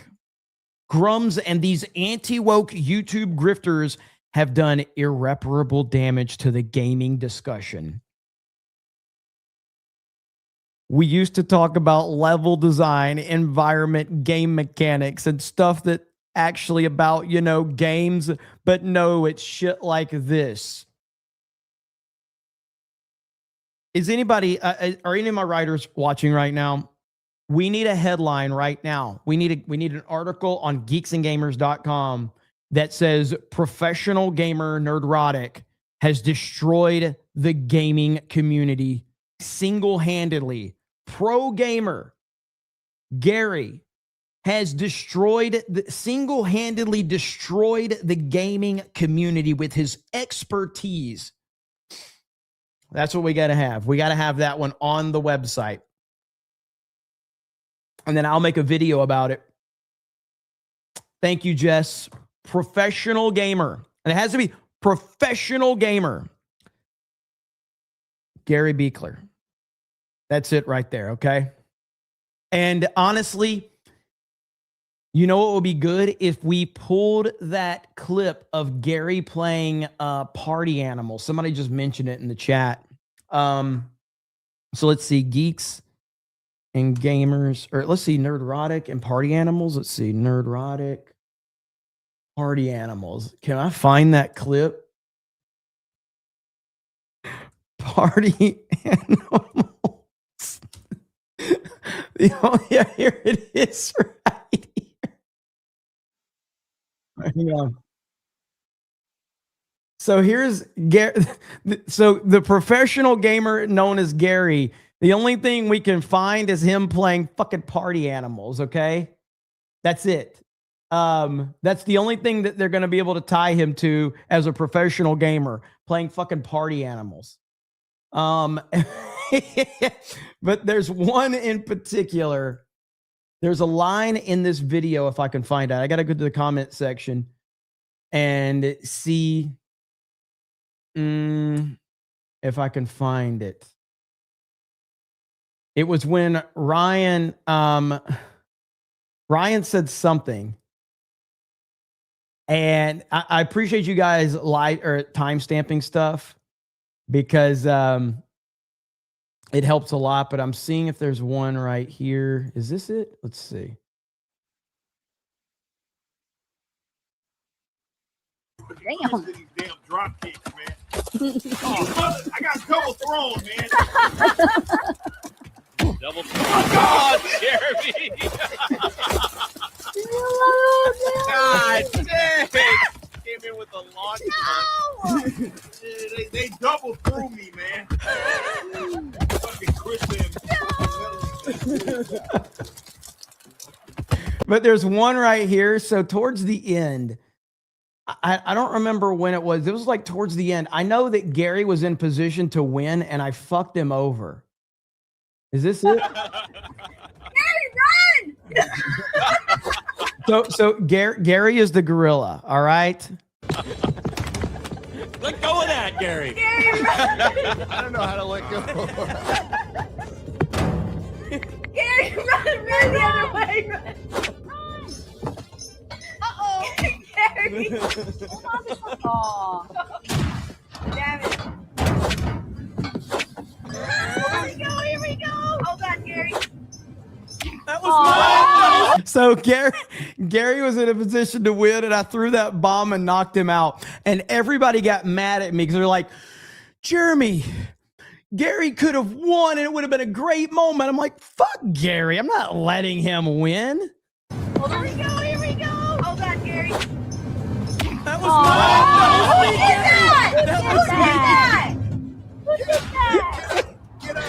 Grums, and these anti-woke YouTube grifters have done irreparable damage to the gaming discussion. We used to talk about level design, environment, game mechanics, and stuff that actually about, games, but no, it's shit like this. Is anybody, are any of my writers watching right now? We need a headline right now. We need an article on geeksandgamers.com that says professional gamer Nerdrotic has destroyed the gaming community single-handedly. Pro gamer Gary has single-handedly destroyed the gaming community with his expertise. That's what we got to have. We got to have that one on the website. And then I'll make a video about it. Thank you, Jess. Professional gamer. And it has to be professional gamer. Gary Beekler. That's it right there, okay? And honestly, you know what would be good? If we pulled that clip of Gary playing Party Animal. Somebody just mentioned it in the chat. So let's see, Geeks and Gamers, or let's see, Nerdrotic and Party Animals. Let's see, Nerdrotic, Party Animals. Can I find that clip? Party Animals. Oh, yeah, here it is right here. Hang on. So here's Gary. So the professional gamer known as Gary, the only thing we can find is him playing fucking Party Animals, okay? That's it. That's the only thing that they're going to be able to tie him to as a professional gamer, playing fucking Party Animals. But there's one in particular. There's a line in this video, if I can find it. I got to go to the comment section and see if I can find it. It was when Ryan said something. And I appreciate you guys time stamping stuff because it helps a lot, but I'm seeing if there's one right here. Is this it? Let's see. Damn. Damn drop kicks, man. Oh, I got double thrown, man. Double thrown. Oh, God, Jeremy. God dang. Came in with a launch. No. They double threw me, man. Fucking Christian. But there's one right here. So towards the end, I don't remember when it was. It was like towards the end. I know that Gary was in position to win, and I fucked him over. Is this it? Gary, run! So Gary is the gorilla. All right. Let go of that, Gary. I don't know how to let go. Gary, run the other way. Run. Uh-oh. Gary. Aw. Damn it. Here we go. Hold on, Gary. That was mine. So Gary was in a position to win, and I threw that bomb and knocked him out. And everybody got mad at me because they're like, Jeremy, Gary could have won, and it would have been a great moment. I'm like, fuck Gary. I'm not letting him win. Here we go. Hold on, Gary. That was mine. Who did that? Who did that? Who did that? Get up.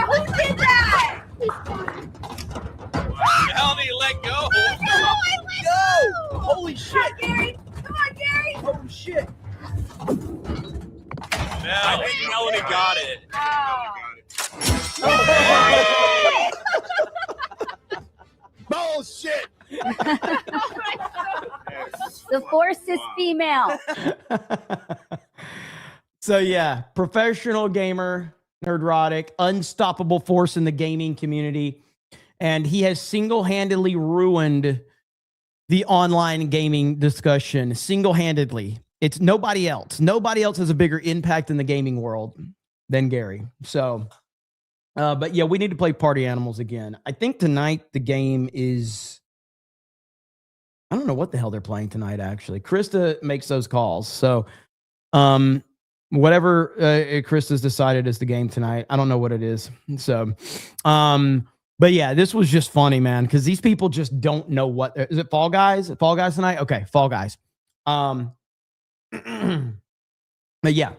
Who did that? How do you let go? No! Holy shit! Gary! Come on, Gary! Oh shit. No, I think Melanie got it. Bullshit. The force is female. So yeah, professional gamer, Nerdrotic, unstoppable force in the gaming community. And he has single-handedly ruined the online gaming discussion. Single-handedly. It's nobody else. Nobody else has a bigger impact in the gaming world than Gary. So, but yeah, we need to play Party Animals again. I think tonight the game is, I don't know what the hell they're playing tonight, actually. Krista makes those calls. So, whatever Krista's decided is the game tonight. I don't know what it is. So, but yeah, this was just funny, man, because these people just don't know what. Is it Fall Guys? Fall Guys tonight? Okay, Fall Guys. But yeah,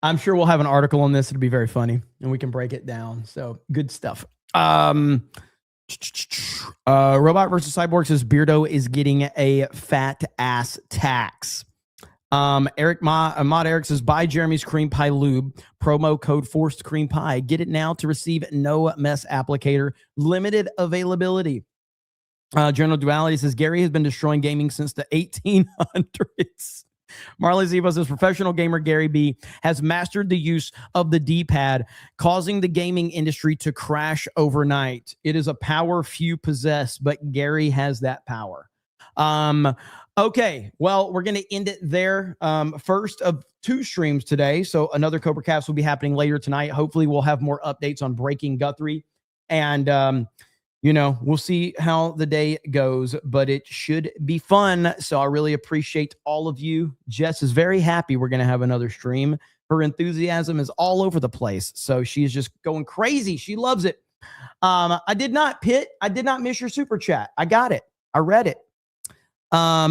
I'm sure we'll have an article on this. It'll be very funny, and we can break it down. So good stuff. Robot versus Cyborg says Beardo is getting a fat ass tax. Eric Mod Eric says buy Jeremy's cream pie lube, promo code forced cream pie. Get it now to receive no mess applicator, limited availability. General Duality says Gary has been destroying gaming since the 1800s. Marley Ziva says professional gamer Gary B has mastered the use of the D-pad, causing the gaming industry to crash overnight. It is a power few possess, but Gary has that power. Okay, well, we're going to end it there. First of 2 streams today. So another CobraCast will be happening later tonight. Hopefully we'll have more updates on Breaking Guthrie. And, you know, we'll see how the day goes, but it should be fun. So I really appreciate all of you. Jess is very happy we're going to have another stream. Her enthusiasm is all over the place. So she's just going crazy. She loves it. I did not miss your super chat. I got it. I read it. Let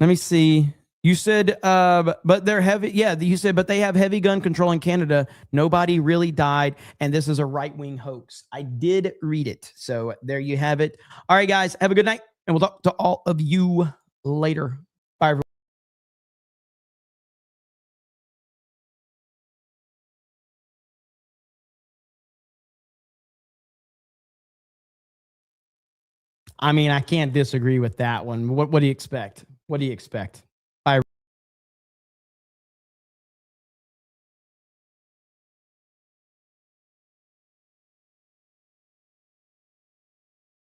me see. You said, but they're heavy. Yeah, you said, but they have heavy gun control in Canada. Nobody really died, and this is a right-wing hoax. I did read it. So there you have it. All right, guys, have a good night, and we'll talk to all of you later. Bye, everyone. I mean, I can't disagree with that one. What do you expect? What do you expect?